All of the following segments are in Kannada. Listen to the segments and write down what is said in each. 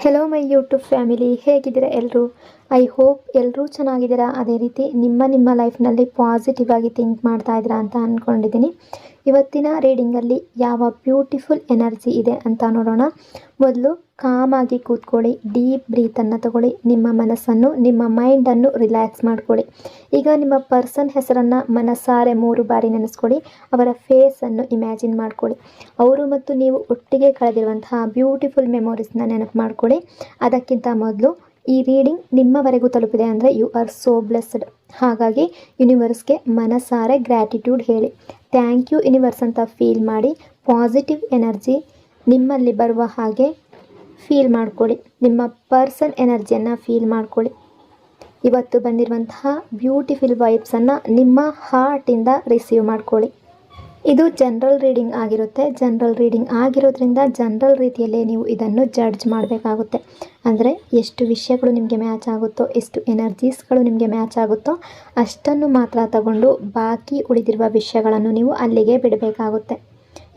ಹೆಲೋ ಮೈ ಯೂಟ್ಯೂಬ್ ಫ್ಯಾಮಿಲಿ, ಹೇಗಿದ್ದೀರಾ ಎಲ್ಲರೂ? ಐ ಹೋಪ್ ಎಲ್ಲರೂ ಚೆನ್ನಾಗಿದ್ದೀರಾ. ಅದೇ ರೀತಿ ನಿಮ್ಮ ಲೈಫ್ನಲ್ಲಿ ಪಾಸಿಟಿವ್ ಆಗಿ ಥಿಂಕ್ ಮಾಡ್ತಾ ಇದ್ದೀರಾ ಅಂತ ಅಂದ್ಕೊಂಡಿದ್ದೀನಿ. ಇವತ್ತಿನ ರೀಡಿಂಗಲ್ಲಿ ಯಾವ ಬ್ಯೂಟಿಫುಲ್ ಎನರ್ಜಿ ಇದೆ ಅಂತ ನೋಡೋಣ. ಮೊದಲು ಕಾಮಾಗಿ ಕೂತ್ಕೊಳ್ಳಿ, ಡೀಪ್ ಬ್ರೀತನ್ನು ತಗೊಳ್ಳಿ, ನಿಮ್ಮ ಮನಸ್ಸನ್ನು ನಿಮ್ಮ ಮೈಂಡನ್ನು ರಿಲ್ಯಾಕ್ಸ್ ಮಾಡ್ಕೊಳ್ಳಿ. ಈಗ ನಿಮ್ಮ ಪರ್ಸನ್ ಹೆಸರನ್ನು ಮನಸಾರೆ 3 ಬಾರಿ ನೆನೆಸ್ಕೊಳ್ಳಿ. ಅವರ ಫೇಸನ್ನು ಇಮ್ಯಾಜಿನ್ ಮಾಡ್ಕೊಳ್ಳಿ. ಅವರು ಮತ್ತು ನೀವು ಒಟ್ಟಿಗೆ ಕಳೆದಿರುವಂತಹ ಬ್ಯೂಟಿಫುಲ್ ಮೆಮೊರೀಸ್ನ ನೆನಪು ಮಾಡ್ಕೊಳ್ಳಿ. ಅದಕ್ಕಿಂತ ಮೊದಲು ಈ ರೀಡಿಂಗ್ ನಿಮ್ಮವರೆಗೂ ತಲುಪಿದೆ ಅಂದರೆ ಯು ಆರ್ ಸೋ ಬ್ಲೆಸ್ಡ್. ಹಾಗಾಗಿ ಯೂನಿವರ್ಸ್ಗೆ ಮನಸಾರೆ ಗ್ರ್ಯಾಟಿಟ್ಯೂಡ್ ಹೇಳಿ. ಥ್ಯಾಂಕ್ ಯು ಯೂನಿವರ್ಸ್ ಅಂತ ಫೀಲ್ ಮಾಡಿ. ಪಾಸಿಟಿವ್ ಎನರ್ಜಿ ನಿಮ್ಮಲ್ಲಿ ಬರುವ ಹಾಗೆ ಫೀಲ್ ಮಾಡ್ಕೊಳ್ಳಿ. ನಿಮ್ಮ ಪರ್ಸನ್ ಎನರ್ಜಿಯನ್ನು ಫೀಲ್ ಮಾಡ್ಕೊಳ್ಳಿ. ಇವತ್ತು ಬಂದಿರುವಂತಹ ಬ್ಯೂಟಿಫುಲ್ ವೈಬ್ಸನ್ನು ನಿಮ್ಮ ಹಾರ್ಟಿಂದ ರಿಸೀವ್ ಮಾಡ್ಕೊಳ್ಳಿ. ಇದು ಜನರಲ್ ರೀಡಿಂಗ್ ಆಗಿರುತ್ತೆ. ಜನರಲ್ ರೀಡಿಂಗ್ ಆಗಿರೋದ್ರಿಂದ ಜನರಲ್ ರೀತಿಯಲ್ಲೇ ನೀವು ಇದನ್ನು ಜಡ್ಜ್ ಮಾಡಬೇಕಾಗುತ್ತೆ. ಅಂದರೆ ಎಷ್ಟು ವಿಷಯಗಳು ನಿಮಗೆ ಮ್ಯಾಚ್ ಆಗುತ್ತೋ, ಎಷ್ಟು ಎನರ್ಜೀಸ್ಗಳು ನಿಮಗೆ ಮ್ಯಾಚ್ ಆಗುತ್ತೋ ಅಷ್ಟನ್ನು ಮಾತ್ರ ತಗೊಂಡು ಬಾಕಿ ಉಳಿದಿರುವ ವಿಷಯಗಳನ್ನು ನೀವು ಅಲ್ಲಿಗೆ ಬಿಡಬೇಕಾಗುತ್ತೆ.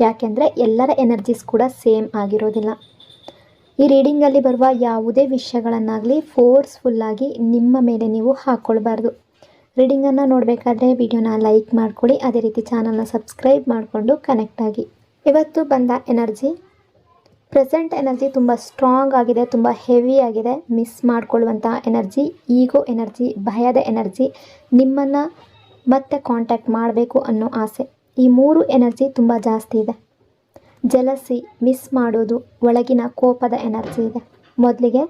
ಯಾಕೆಂದರೆ ಎಲ್ಲರ ಎನರ್ಜೀಸ್ ಕೂಡ ಸೇಮ್ ಆಗಿರೋದಿಲ್ಲ. ಈ ರೀಡಿಂಗಲ್ಲಿ ಬರುವ ಯಾವುದೇ ವಿಷಯಗಳನ್ನಾಗಲಿ ಫೋರ್ಸ್ಫುಲ್ಲಾಗಿ ನಿಮ್ಮ ಮೇಲೆ ನೀವು ಹಾಕ್ಕೊಳ್ಬಾರ್ದು. ರೀಡಿಂಗನ್ನು ನೋಡಬೇಕಾದ್ರೆ ವಿಡಿಯೋನ ಲೈಕ್ ಮಾಡ್ಕೊಳ್ಳಿ. ಅದೇ ರೀತಿ ಚಾನಲ್ನ ಸಬ್ಸ್ಕ್ರೈಬ್ ಮಾಡಿಕೊಂಡು ಕನೆಕ್ಟ್ ಆಗಿ. ಇವತ್ತು ಬಂದ ಎನರ್ಜಿ, ಪ್ರೆಸೆಂಟ್ ಎನರ್ಜಿ ತುಂಬ ಸ್ಟ್ರಾಂಗ್ ಆಗಿದೆ, ತುಂಬ ಹೆವಿ ಆಗಿದೆ. ಮಿಸ್ ಮಾಡಿಕೊಳ್ಳುವಂಥ ಎನರ್ಜಿ, ಈಗೋ ಎನರ್ಜಿ, ಭಯದ ಎನರ್ಜಿ, ನಿಮ್ಮನ್ನು ಮತ್ತೆ ಕಾಂಟ್ಯಾಕ್ಟ್ ಮಾಡಬೇಕು ಅನ್ನೋ ಆಸೆ, ಈ 3 ಎನರ್ಜಿ ತುಂಬ ಜಾಸ್ತಿ ಇದೆ. ಜಲಸಿ, ಮಿಸ್ ಮಾಡೋದು, ಒಳಗಿನ ಕೋಪದ ಎನರ್ಜಿ ಇದೆ. ಮೊದಲಿಗೆ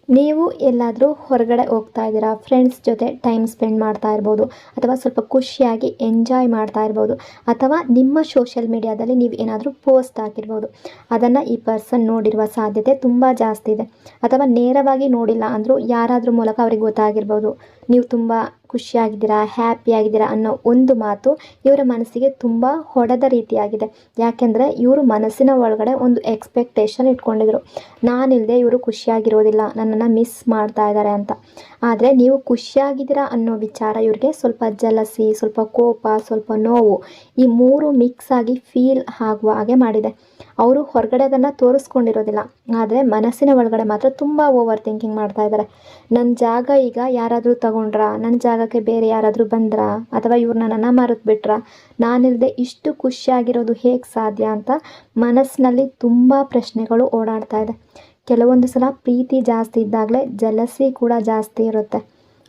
ನೀವು ಎಲ್ಲಾದರೂ ಹೊರಗಡೆ ಹೋಗ್ತಾ ಇದ್ದೀರಾ, ಫ್ರೆಂಡ್ಸ್ ಜೊತೆ ಟೈಮ್ ಸ್ಪೆಂಡ್ ಮಾಡ್ತಾ ಇರ್ಬೋದು, ಅಥವಾ ಸ್ವಲ್ಪ ಖುಷಿಯಾಗಿ ಎಂಜಾಯ್ ಮಾಡ್ತಾ ಇರ್ಬೋದು, ಅಥವಾ ನಿಮ್ಮ ಸೋಷಿಯಲ್ ಮೀಡಿಯಾದಲ್ಲಿ ನೀವು ಏನಾದರೂ ಪೋಸ್ಟ್ ಹಾಕಿರ್ಬೋದು. ಅದನ್ನು ಈ ಪರ್ಸನ್ ನೋಡಿರುವ ಸಾಧ್ಯತೆ ತುಂಬ ಜಾಸ್ತಿ ಇದೆ. ಅಥವಾ ನೇರವಾಗಿ ನೋಡಿಲ್ಲ ಅಂದರೂ ಯಾರಾದರೂ ಮೂಲಕ ಅವ್ರಿಗೆ ಗೊತ್ತಾಗಿರ್ಬೋದು ನೀವು ತುಂಬ ಖುಷಿಯಾಗಿದ್ದೀರಾ, ಹ್ಯಾಪಿಯಾಗಿದ್ದೀರಾ ಅನ್ನೋ ಒಂದು ಮಾತು ಇವರ ಮನಸ್ಸಿಗೆ ತುಂಬ ಹೊಡೆದ ರೀತಿಯಾಗಿದೆ. ಯಾಕೆಂದರೆ ಇವರು ಮನಸ್ಸಿನ ಒಳಗಡೆ ಒಂದು ಎಕ್ಸ್ಪೆಕ್ಟೇಷನ್ ಇಟ್ಕೊಂಡಿದ್ರು, ನಾನಿಲ್ಲದೆ ಇವರು ಖುಷಿಯಾಗಿರೋದಿಲ್ಲ, ನನ್ನನ್ನು ಮಿಸ್ ಮಾಡ್ತಾ ಇದ್ದಾರೆ ಅಂತ. ಆದರೆ ನೀವು ಖುಷಿಯಾಗಿದ್ದೀರಾ ಅನ್ನೋ ವಿಚಾರ ಇವ್ರಿಗೆ ಸ್ವಲ್ಪ ಜಲಸಿ, ಸ್ವಲ್ಪ ಕೋಪ, ಸ್ವಲ್ಪ ನೋವು, ಈ 3 ಮಿಕ್ಸ್ ಆಗಿ ಫೀಲ್ ಆಗುವ ಹಾಗೆ ಮಾಡಿದೆ. ಅವರು ಹೊರಗಡೆ ಅದನ್ನು ತೋರಿಸ್ಕೊಂಡಿರೋದಿಲ್ಲ, ಆದರೆ ಮನಸ್ಸಿನ ಒಳಗಡೆ ಮಾತ್ರ ತುಂಬ ಓವರ್ ಥಿಂಕಿಂಗ್ ಮಾಡ್ತಾ ಇದ್ದಾರೆ. ನನ್ನ ಜಾಗ ಈಗ ಯಾರಾದರೂ ತಗೊಂಡ್ರಾ, ನನ್ನ ಜಾಗಕ್ಕೆ ಬೇರೆ ಯಾರಾದರೂ ಬಂದ್ರಾ, ಅಥವಾ ಇವ್ರು ನನ್ನನ್ನು ಮರೆತುಬಿಟ್ರಾ, ನಾನಿಲ್ಲದೆ ಇಷ್ಟು ಖುಷಿಯಾಗಿರೋದು ಹೇಗೆ ಸಾಧ್ಯ ಅಂತ ಮನಸ್ಸಿನಲ್ಲಿ ತುಂಬ ಪ್ರಶ್ನೆಗಳು ಓಡಾಡ್ತಾ ಇದೆ. ಕೆಲವೊಂದು ಸಲ ಪ್ರೀತಿ ಜಾಸ್ತಿ ಇದ್ದಾಗಲೇ ಜಲಸಿ ಕೂಡ ಜಾಸ್ತಿ ಇರುತ್ತೆ.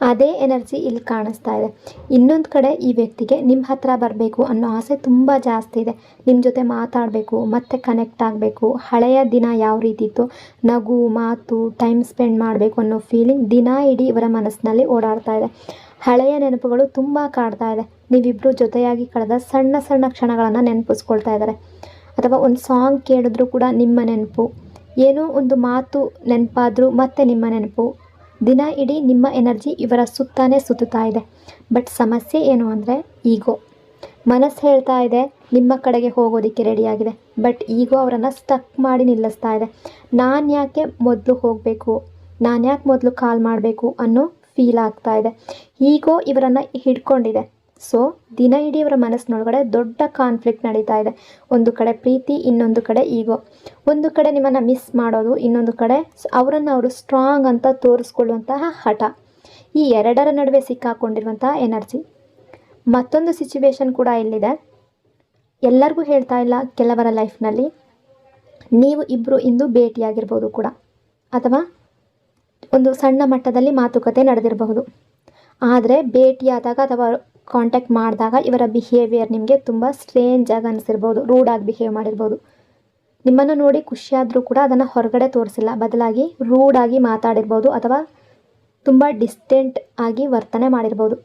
ಅದೇ ಎನರ್ಜಿ ಇಲ್ಲಿ ಕಾಣಿಸ್ತಾ ಇದೆ. ಇನ್ನೊಂದು ಕಡೆ ಈ ವ್ಯಕ್ತಿಗೆ ನಿಮ್ಮ ಹತ್ರ ಬರಬೇಕು ಅನ್ನೋ ಆಸೆ ತುಂಬ ಜಾಸ್ತಿ ಇದೆ. ನಿಮ್ಮ ಜೊತೆ ಮಾತಾಡಬೇಕು, ಮತ್ತೆ ಕನೆಕ್ಟ್ ಆಗಬೇಕು, ಹಳೆಯ ದಿನ ಯಾವ ರೀತಿ ಇತ್ತು, ನಗು, ಮಾತು, ಟೈಮ್ ಸ್ಪೆಂಡ್ ಮಾಡಬೇಕು ಅನ್ನೋ ಫೀಲಿಂಗ್ ದಿನ ಇಡೀ ಇವರ ಮನಸ್ಸಿನಲ್ಲಿ ಓಡಾಡ್ತಾ ಇದೆ. ಹಳೆಯ ನೆನಪುಗಳು ತುಂಬ ಕಾಡ್ತಾ ಇದೆ. ನೀವಿಬ್ಬರು ಜೊತೆಯಾಗಿ ಕಳೆದ ಸಣ್ಣ ಸಣ್ಣ ಕ್ಷಣಗಳನ್ನು ನೆನಪಿಸ್ಕೊಳ್ತಾ ಇದ್ದಾರೆ. ಅಥವಾ ಒಂದು ಸಾಂಗ್ ಕೇಳಿದ್ರೂ ಕೂಡ ನಿಮ್ಮ ನೆನಪು, ಏನೋ ಒಂದು ಮಾತು ನೆನಪಾದರೂ ಮತ್ತೆ ನಿಮ್ಮ ನೆನಪು. ದಿನ ಇಡೀ ನಿಮ್ಮ ಎನರ್ಜಿ ಇವರ ಸುತ್ತಾನೇ ಸುತ್ತುತ್ತಾ ಇದೆ. ಬಟ್ ಸಮಸ್ಯೆ ಏನು ಅಂದರೆ ಈಗೋ. ಮನಸ್ಸು ಹೇಳ್ತಾ ಇದೆ ನಿಮ್ಮ ಕಡೆಗೆ ಹೋಗೋದಕ್ಕೆ ರೆಡಿಯಾಗಿದೆ, ಬಟ್ ಈಗೋ ಅವರನ್ನು ಸ್ಟಕ್ ಮಾಡಿ ನಿಲ್ಲಿಸ್ತಾ ಇದೆ. ನಾನು ಯಾಕೆ ಮೊದಲು ಹೋಗಬೇಕು, ನಾನು ಯಾಕೆ ಮೊದಲು ಕಾಲ್ ಮಾಡಬೇಕು ಅನ್ನೋ ಫೀಲ್ ಆಗ್ತಾ ಇದೆ. ಈಗೋ ಇವರನ್ನು ಹಿಡ್ಕೊಂಡಿದೆ. ಸೊ ದಿನ ಇಡೀ ಇವರ ಮನಸ್ಸಿನೊಳಗಡೆ ದೊಡ್ಡ ಕಾನ್ಫ್ಲಿಕ್ಟ್ ನಡೀತಾ ಇದೆ. ಒಂದು ಕಡೆ ಪ್ರೀತಿ, ಇನ್ನೊಂದು ಕಡೆ ಈಗೋ. ಒಂದು ಕಡೆ ನಿಮ್ಮನ್ನು ಮಿಸ್ ಮಾಡೋದು, ಇನ್ನೊಂದು ಕಡೆ ಅವರನ್ನು ಅವರು ಸ್ಟ್ರಾಂಗ್ ಅಂತ ತೋರಿಸ್ಕೊಳ್ಳುವಂತಹ ಹಠ. ಈ ಎರಡರ ನಡುವೆ ಸಿಕ್ಕಾಕೊಂಡಿರುವಂತಹ ಎನರ್ಜಿ. ಮತ್ತೊಂದು ಸಿಚುವೇಶನ್ ಕೂಡ ಇಲ್ಲಿದೆ. ಎಲ್ಲರಿಗೂ ಹೇಳ್ತಾ ಇಲ್ಲ, ಕೆಲವರ ಲೈಫ್ನಲ್ಲಿ ನೀವು ಇಬ್ಬರು ಇಂದು ಭೇಟಿಯಾಗಿರ್ಬೋದು ಕೂಡ, ಅಥವಾ ಒಂದು ಸಣ್ಣ ಮಟ್ಟದಲ್ಲಿ ಮಾತುಕತೆ ನಡೆದಿರಬಹುದು. ಆದರೆ ಭೇಟಿಯಾದಾಗ ಅಥವಾ ಕಾಂಟ್ಯಾಕ್ಟ್ ಮಾಡಿದಾಗ ಇವರ ಬಿಹೇವಿಯರ್ ನಿಮಗೆ ತುಂಬ ಸ್ಟ್ರೇಂಜ್ ಆಗಿ ಅನಿಸಿರ್ಬೋದು, ರೂಡಾಗಿ ಬಿಹೇವ್ ಮಾಡಿರ್ಬೋದು. ನಿಮ್ಮನ್ನು ನೋಡಿ ಖುಷಿಯಾದರೂ ಕೂಡ ಅದನ್ನು ಹೊರಗಡೆ ತೋರಿಸಿಲ್ಲ, ಬದಲಾಗಿ ರೂಡಾಗಿ ಮಾತಾಡಿರ್ಬೋದು, ಅಥವಾ ತುಂಬ ಡಿಸ್ಟೆಂಟ್ ಆಗಿ ವರ್ತನೆ ಮಾಡಿರ್ಬೋದು.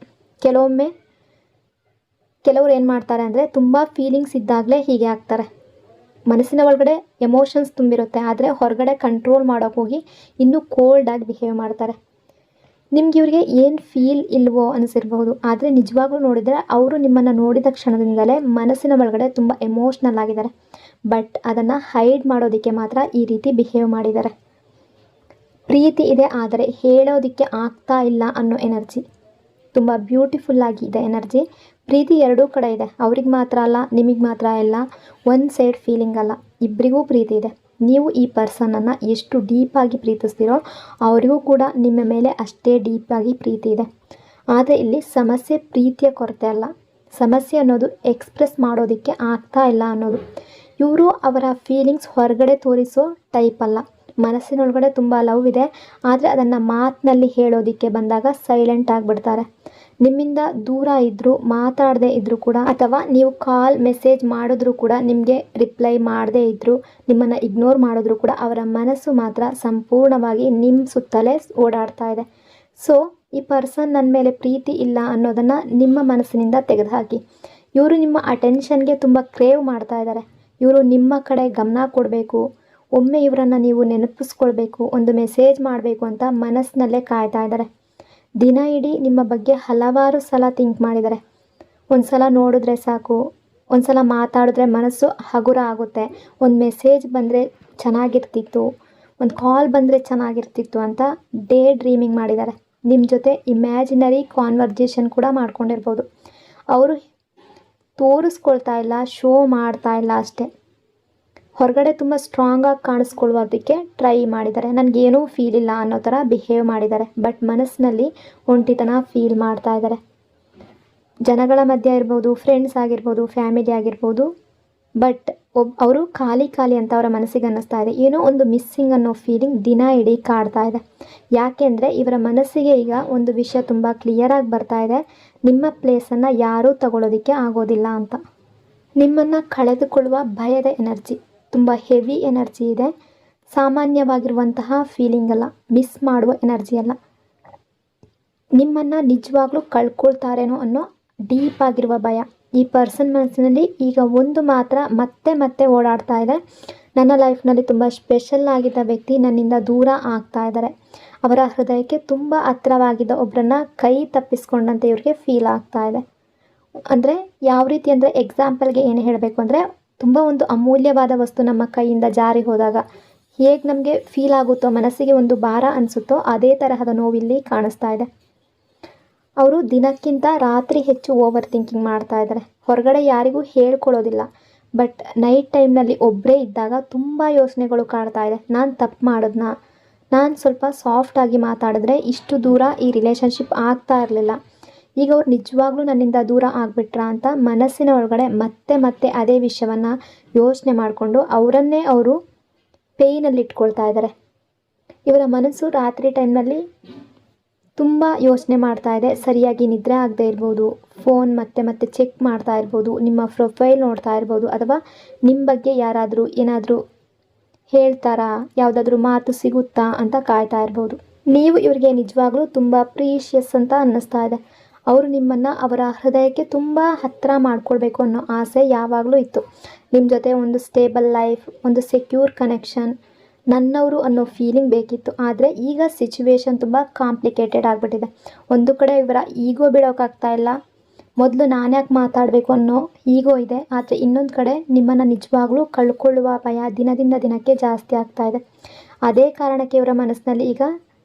ಕೆಲವರು ಏನು ಮಾಡ್ತಾರೆ ಅಂದರೆ ತುಂಬ ಫೀಲಿಂಗ್ಸ್ ಇದ್ದಾಗಲೇ ಹೀಗೆ ಆಗ್ತಾರೆ. ಮನಸ್ಸಿನ ಒಳಗಡೆ ಎಮೋಷನ್ಸ್ ತುಂಬಿರುತ್ತೆ, ಆದರೆ ಹೊರಗಡೆ ಕಂಟ್ರೋಲ್ ಮಾಡೋಕ್ಕೆ ಹೋಗಿ ಇನ್ನೂ ಕೋಲ್ಡಾಗಿ ಬಿಹೇವ್ ಮಾಡ್ತಾರೆ. ನಿಮ್ಗೆ ಇವ್ರಿಗೆ ಏನು ಫೀಲ್ ಇಲ್ವೋ ಅನಿಸಿರ್ಬೋದು, ಆದರೆ ನಿಜವಾಗ್ಲೂ ನೋಡಿದರೆ ಅವರು ನಿಮ್ಮನ್ನು ನೋಡಿದ ಕ್ಷಣದಿಂದಲೇ ಮನಸ್ಸಿನ ಒಳಗಡೆ ತುಂಬ ಎಮೋಷ್ನಲ್ ಆಗಿದ್ದಾರೆ. ಬಟ್ ಅದನ್ನು ಹೈಡ್ ಮಾಡೋದಕ್ಕೆ ಮಾತ್ರ ಈ ರೀತಿ ಬಿಹೇವ್ ಮಾಡಿದ್ದಾರೆ. ಪ್ರೀತಿ ಇದೆ, ಆದರೆ ಹೇಳೋದಕ್ಕೆ ಆಗ್ತಾ ಇಲ್ಲ ಅನ್ನೋ ಎನರ್ಜಿ ತುಂಬ ಬ್ಯೂಟಿಫುಲ್ ಆಗಿದೆ ಎನರ್ಜಿ. ಪ್ರೀತಿ ಎರಡೂ ಕಡೆ ಇದೆ, ಅವ್ರಿಗೆ ಮಾತ್ರ ಅಲ್ಲ, ನಿಮಗೆ ಮಾತ್ರ ಇಲ್ಲ, ಒನ್ ಸೈಡ್ ಫೀಲಿಂಗ್ ಅಲ್ಲ, ಇಬ್ಬರಿಗೂ ಪ್ರೀತಿ ಇದೆ. ನೀವು ಈ ಪರ್ಸನನ್ನು ಎಷ್ಟು ಡೀಪಾಗಿ ಪ್ರೀತಿಸ್ತೀರೋ ಅವರಿಗೂ ಕೂಡ ನಿಮ್ಮ ಮೇಲೆ ಅಷ್ಟೇ ಡೀಪಾಗಿ ಪ್ರೀತಿ ಇದೆ. ಆದರೆ ಇಲ್ಲಿ ಸಮಸ್ಯೆ ಪ್ರೀತಿಯ ಕೊರತೆ ಅಲ್ಲ, ಸಮಸ್ಯೆ ಅನ್ನೋದು ಎಕ್ಸ್ಪ್ರೆಸ್ ಮಾಡೋದಕ್ಕೆ ಆಗ್ತಾ ಇಲ್ಲ ಅನ್ನೋದು. ಇವರು ಅವರ ಫೀಲಿಂಗ್ಸ್ ಹೊರಗಡೆ ತೋರಿಸೋ ಟೈಪ್ ಅಲ್ಲ. ಮನಸ್ಸಿನೊಳಗಡೆ ತುಂಬ ಲವ್ ಇದೆ, ಆದರೆ ಅದನ್ನು ಮಾತಿನಲ್ಲಿ ಹೇಳೋದಕ್ಕೆ ಬಂದಾಗ ಸೈಲೆಂಟ್ ಆಗಿಬಿಡ್ತಾರೆ. ನಿಮ್ಮಿಂದ ದೂರ ಇದ್ದರೂ, ಮಾತಾಡದೇ ಇದ್ದರೂ ಕೂಡ, ಅಥವಾ ನೀವು ಕಾಲ್ ಮೆಸೇಜ್ ಮಾಡಿದ್ರೂ ಕೂಡ ನಿಮಗೆ ರಿಪ್ಲೈ ಮಾಡದೇ ಇದ್ದರೂ, ನಿಮ್ಮನ್ನು ಇಗ್ನೋರ್ ಮಾಡಿದ್ರೂ ಕೂಡ ಅವರ ಮನಸ್ಸು ಮಾತ್ರ ಸಂಪೂರ್ಣವಾಗಿ ನಿಮ್ಮ ಸುತ್ತಲೇ ಓಡಾಡ್ತಾ ಇದೆ. ಸೊ ಈ ಪರ್ಸನ್ ನನ್ನ ಮೇಲೆ ಪ್ರೀತಿ ಇಲ್ಲ ಅನ್ನೋದನ್ನು ನಿಮ್ಮ ಮನಸ್ಸಿನಿಂದ ತೆಗೆದುಹಾಕಿ. ಇವರು ನಿಮ್ಮ ಅಟೆನ್ಷನ್ಗೆ ತುಂಬ ಕ್ರೇವ್ ಮಾಡ್ತಾ ಇದ್ದಾರೆ. ಇವರು ನಿಮ್ಮ ಕಡೆ ಗಮನ ಕೊಡಬೇಕು, ಒಮ್ಮೆ ಇವರನ್ನು ನೀವು ನೆನಪಿಸ್ಕೊಳ್ಬೇಕು, ಒಂದು ಮೆಸೇಜ್ ಮಾಡಬೇಕು ಅಂತ ಮನಸ್ಸಿನಲ್ಲೇ ಕಾಯ್ತಾ ಇದ್ದಾರೆ. ದಿನ ಇಡೀ ನಿಮ್ಮ ಬಗ್ಗೆ ಹಲವಾರು ಸಲ ಥಿಂಕ್ ಮಾಡಿದ್ದಾರೆ. ಒಂದು ಸಲ ನೋಡಿದ್ರೆ ಸಾಕು, ಒಂದು ಸಲ ಮಾತಾಡಿದ್ರೆ ಮನಸ್ಸು ಹಗುರ ಆಗುತ್ತೆ, ಒಂದು ಮೆಸೇಜ್ ಬಂದರೆ ಚೆನ್ನಾಗಿರ್ತಿತ್ತು, ಒಂದು ಕಾಲ್ ಬಂದರೆ ಚೆನ್ನಾಗಿರ್ತಿತ್ತು ಅಂತ ಡೇ ಡ್ರೀಮಿಂಗ್ ಮಾಡಿದ್ದಾರೆ. ನಿಮ್ಮ ಜೊತೆ ಇಮ್ಯಾಜಿನರಿ ಕಾನ್ವರ್ಜೇಷನ್ ಕೂಡ ಮಾಡ್ಕೊಂಡಿರ್ಬೋದು. ಅವರು ತೋರಿಸ್ಕೊಳ್ತಾ ಇಲ್ಲ, ಶೋ ಮಾಡ್ತಾ ಇಲ್ಲ ಅಷ್ಟೇ. ಹೊರಗಡೆ ತುಂಬ ಸ್ಟ್ರಾಂಗಾಗಿ ಕಾಣಿಸ್ಕೊಳ್ಳೋದಕ್ಕೆ ಟ್ರೈ ಮಾಡಿದ್ದಾರೆ. ನನಗೇನೂ ಫೀಲ್ ಇಲ್ಲ ಅನ್ನೋ ಥರ ಬಿಹೇವ್ ಮಾಡಿದ್ದಾರೆ. ಬಟ್ ಮನಸ್ಸಿನಲ್ಲಿ ಒಂಟಿತನ ಫೀಲ್ ಮಾಡ್ತಾ ಇದ್ದಾರೆ. ಜನಗಳ ಮಧ್ಯೆ ಇರ್ಬೋದು, ಫ್ರೆಂಡ್ಸ್ ಆಗಿರ್ಬೋದು, ಫ್ಯಾಮಿಲಿ ಆಗಿರ್ಬೋದು. ಬಟ್ ಅವರು ಖಾಲಿ ಅಂತ ಅವರ ಮನಸ್ಸಿಗೆ ಅನ್ನಿಸ್ತಾ ಇದೆ. ಏನೋ ಒಂದು ಮಿಸ್ಸಿಂಗ್ ಅನ್ನೋ ಫೀಲಿಂಗ್ ದಿನ ಇಡೀ ಕಾಡ್ತಾ ಇದೆ. ಯಾಕೆಂದರೆ ಇವರ ಮನಸ್ಸಿಗೆ ಈಗ ಒಂದು ವಿಷಯ ತುಂಬ ಕ್ಲಿಯರಾಗಿ ಬರ್ತಾ ಇದೆ, ನಿಮ್ಮ ಪ್ಲೇಸನ್ನು ಯಾರೂ ತಗೊಳ್ಳೋದಕ್ಕೆ ಆಗೋದಿಲ್ಲ ಅಂತ. ನಿಮ್ಮನ್ನು ಕಳೆದುಕೊಳ್ಳುವ ಭಯದ ಎನರ್ಜಿ, ತುಂಬ ಹೆವಿ ಎನರ್ಜಿ ಇದೆ. ಸಾಮಾನ್ಯವಾಗಿರುವಂತಹ ಫೀಲಿಂಗ್ ಅಲ್ಲ, ಮಿಸ್ ಮಾಡುವ ಎನರ್ಜಿ ಅಲ್ಲ. ನಿಮ್ಮನ್ನು ನಿಜವಾಗ್ಲೂ ಕಳ್ಕೊಳ್ತಾರೇನೋ ಅನ್ನೋ ಡೀಪ್ ಆಗಿರುವ ಭಯ. ಈ ಪರ್ಸನ್ ಮನಸ್ಸಿನಲ್ಲಿ ಈಗ ಒಂದು ಮಾತ್ರ ಮತ್ತೆ ಓಡಾಡ್ತಾ ಇದೆ. ನನ್ನ ಲೈಫ್ನಲ್ಲಿ ತುಂಬ ಸ್ಪೆಷಲ್ ಆಗಿದ್ದ ವ್ಯಕ್ತಿ ನನ್ನಿಂದ ದೂರ ಆಗ್ತಾ ಇದ್ದಾರೆ. ಅವರ ಹೃದಯಕ್ಕೆ ತುಂಬ ಹತ್ತಿರವಾಗಿದ್ದ ಒಬ್ಬರನ್ನ ಕೈ ತಪ್ಪಿಸ್ಕೊಂಡಂತೆ ಇವ್ರಿಗೆ ಫೀಲ್ ಆಗ್ತಾ ಇದೆ. ಅಂದರೆ ಯಾವ ರೀತಿ ಅಂದರೆ, ಎಕ್ಸಾಂಪಲ್ಗೆ ಏನು ಹೇಳಬೇಕು ಅಂದರೆ, ತುಂಬ ಒಂದು ಅಮೂಲ್ಯವಾದ ವಸ್ತು ನಮ್ಮ ಕೈಯಿಂದ ಜಾರಿ ಹೋದಾಗ ಹೇಗೆ ನಮಗೆ ಫೀಲ್ ಆಗುತ್ತೋ, ಮನಸ್ಸಿಗೆ ಒಂದು ಭಾರ ಅನಿಸುತ್ತೋ, ಅದೇ ತರಹದ ನೋವಿಲ್ಲಿ ಕಾಣಿಸ್ತಾ ಇದೆ. ಅವರು ದಿನಕ್ಕಿಂತ ರಾತ್ರಿ ಹೆಚ್ಚು ಓವರ್ ಥಿಂಕಿಂಗ್ ಮಾಡ್ತಾ ಇದ್ದಾರೆ. ಹೊರಗಡೆ ಯಾರಿಗೂ ಹೇಳ್ಕೊಳ್ಳೋದಿಲ್ಲ. ಬಟ್ ನೈಟ್ ಟೈಮ್ನಲ್ಲಿ ಒಬ್ಬರೇ ಇದ್ದಾಗ ತುಂಬ ಯೋಚನೆಗಳು ಕಾಡ್ತಾ ಇದೆ. ನಾನು ತಪ್ಪು ಮಾಡಿದ್ನಾ, ನಾನು ಸ್ವಲ್ಪ ಸಾಫ್ಟಾಗಿ ಮಾತಾಡಿದ್ರೆ ಇಷ್ಟು ದೂರ ಈ ರಿಲೇಷನ್ಶಿಪ್ ಆಗ್ತಾ ಇರಲಿಲ್ಲ, ಈಗ ಅವ್ರು ನಿಜವಾಗ್ಲೂ ನನ್ನಿಂದ ದೂರ ಆಗಿಬಿಟ್ರಾ ಅಂತ ಮನಸ್ಸಿನ ಒಳಗಡೆ ಮತ್ತೆ ಅದೇ ವಿಷಯವನ್ನು ಯೋಚನೆ ಮಾಡಿಕೊಂಡು ಅವರನ್ನೇ ಅವರು ಪೇಯ್ನಲ್ಲಿ ಇಟ್ಕೊಳ್ತಾ ಇದ್ದಾರೆ. ಇವರ ಮನಸ್ಸು ರಾತ್ರಿ ಟೈಮ್ನಲ್ಲಿ ತುಂಬ ಯೋಚನೆ ಮಾಡ್ತಾ ಇದೆ. ಸರಿಯಾಗಿ ನಿದ್ರೆ ಆಗದೆ ಇರ್ಬೋದು, ಫೋನ್ ಮತ್ತೆ ಚೆಕ್ ಮಾಡ್ತಾ ಇರ್ಬೋದು, ನಿಮ್ಮ ಪ್ರೊಫೈಲ್ ನೋಡ್ತಾ ಇರ್ಬೋದು, ಅಥವಾ ನಿಮ್ಮ ಬಗ್ಗೆ ಯಾರಾದರೂ ಏನಾದರೂ ಹೇಳ್ತಾರಾ, ಯಾವುದಾದ್ರೂ ಮಾತು ಸಿಗುತ್ತಾ ಅಂತ ಕಾಯ್ತಾ ಇರ್ಬೋದು. ನೀವು ಇವರಿಗೆ ನಿಜವಾಗ್ಲೂ ತುಂಬ ಪ್ರೀಷಿಯಸ್ ಅಂತ ಅನ್ನಿಸ್ತಾ ಇದೆ. ಅವರು ನಿಮ್ಮನ್ನು ಅವರ ಹೃದಯಕ್ಕೆ ತುಂಬ ಹತ್ತಿರ ಮಾಡ್ಕೊಳ್ಬೇಕು ಅನ್ನೋ ಆಸೆ ಯಾವಾಗಲೂ ಇತ್ತು. ನಿಮ್ಮ ಜೊತೆ ಒಂದು ಸ್ಟೇಬಲ್ ಲೈಫ್, ಒಂದು ಸೆಕ್ಯೂರ್ ಕನೆಕ್ಷನ್, ನನ್ನವರು ಅನ್ನೋ ಫೀಲಿಂಗ್ ಬೇಕಿತ್ತು. ಆದರೆ ಈಗ ಸಿಚುವೇಶನ್ ತುಂಬ ಕಾಂಪ್ಲಿಕೇಟೆಡ್ ಆಗಿಬಿಟ್ಟಿದೆ. ಒಂದು ಕಡೆ ಇವರ ಈಗೋ ಬಿಡೋಕ್ಕಾಗ್ತಾ ಇಲ್ಲ, ಮೊದಲು ನಾನ್ಯಾಕೆ ಮಾತಾಡಬೇಕು ಅನ್ನೋ ಈಗೋ ಇದೆ. ಆದರೆ ಇನ್ನೊಂದು ಕಡೆ ನಿಮ್ಮನ್ನು ನಿಜವಾಗ್ಲೂ ಕಳ್ಕೊಳ್ಳುವ ಭಯ ದಿನದಿಂದ ದಿನಕ್ಕೆ ಜಾಸ್ತಿ ಆಗ್ತಾ ಇದೆ. ಅದೇ ಕಾರಣಕ್ಕೆ ಇವರ ಮನಸ್ಸಿನಲ್ಲಿ ಈಗ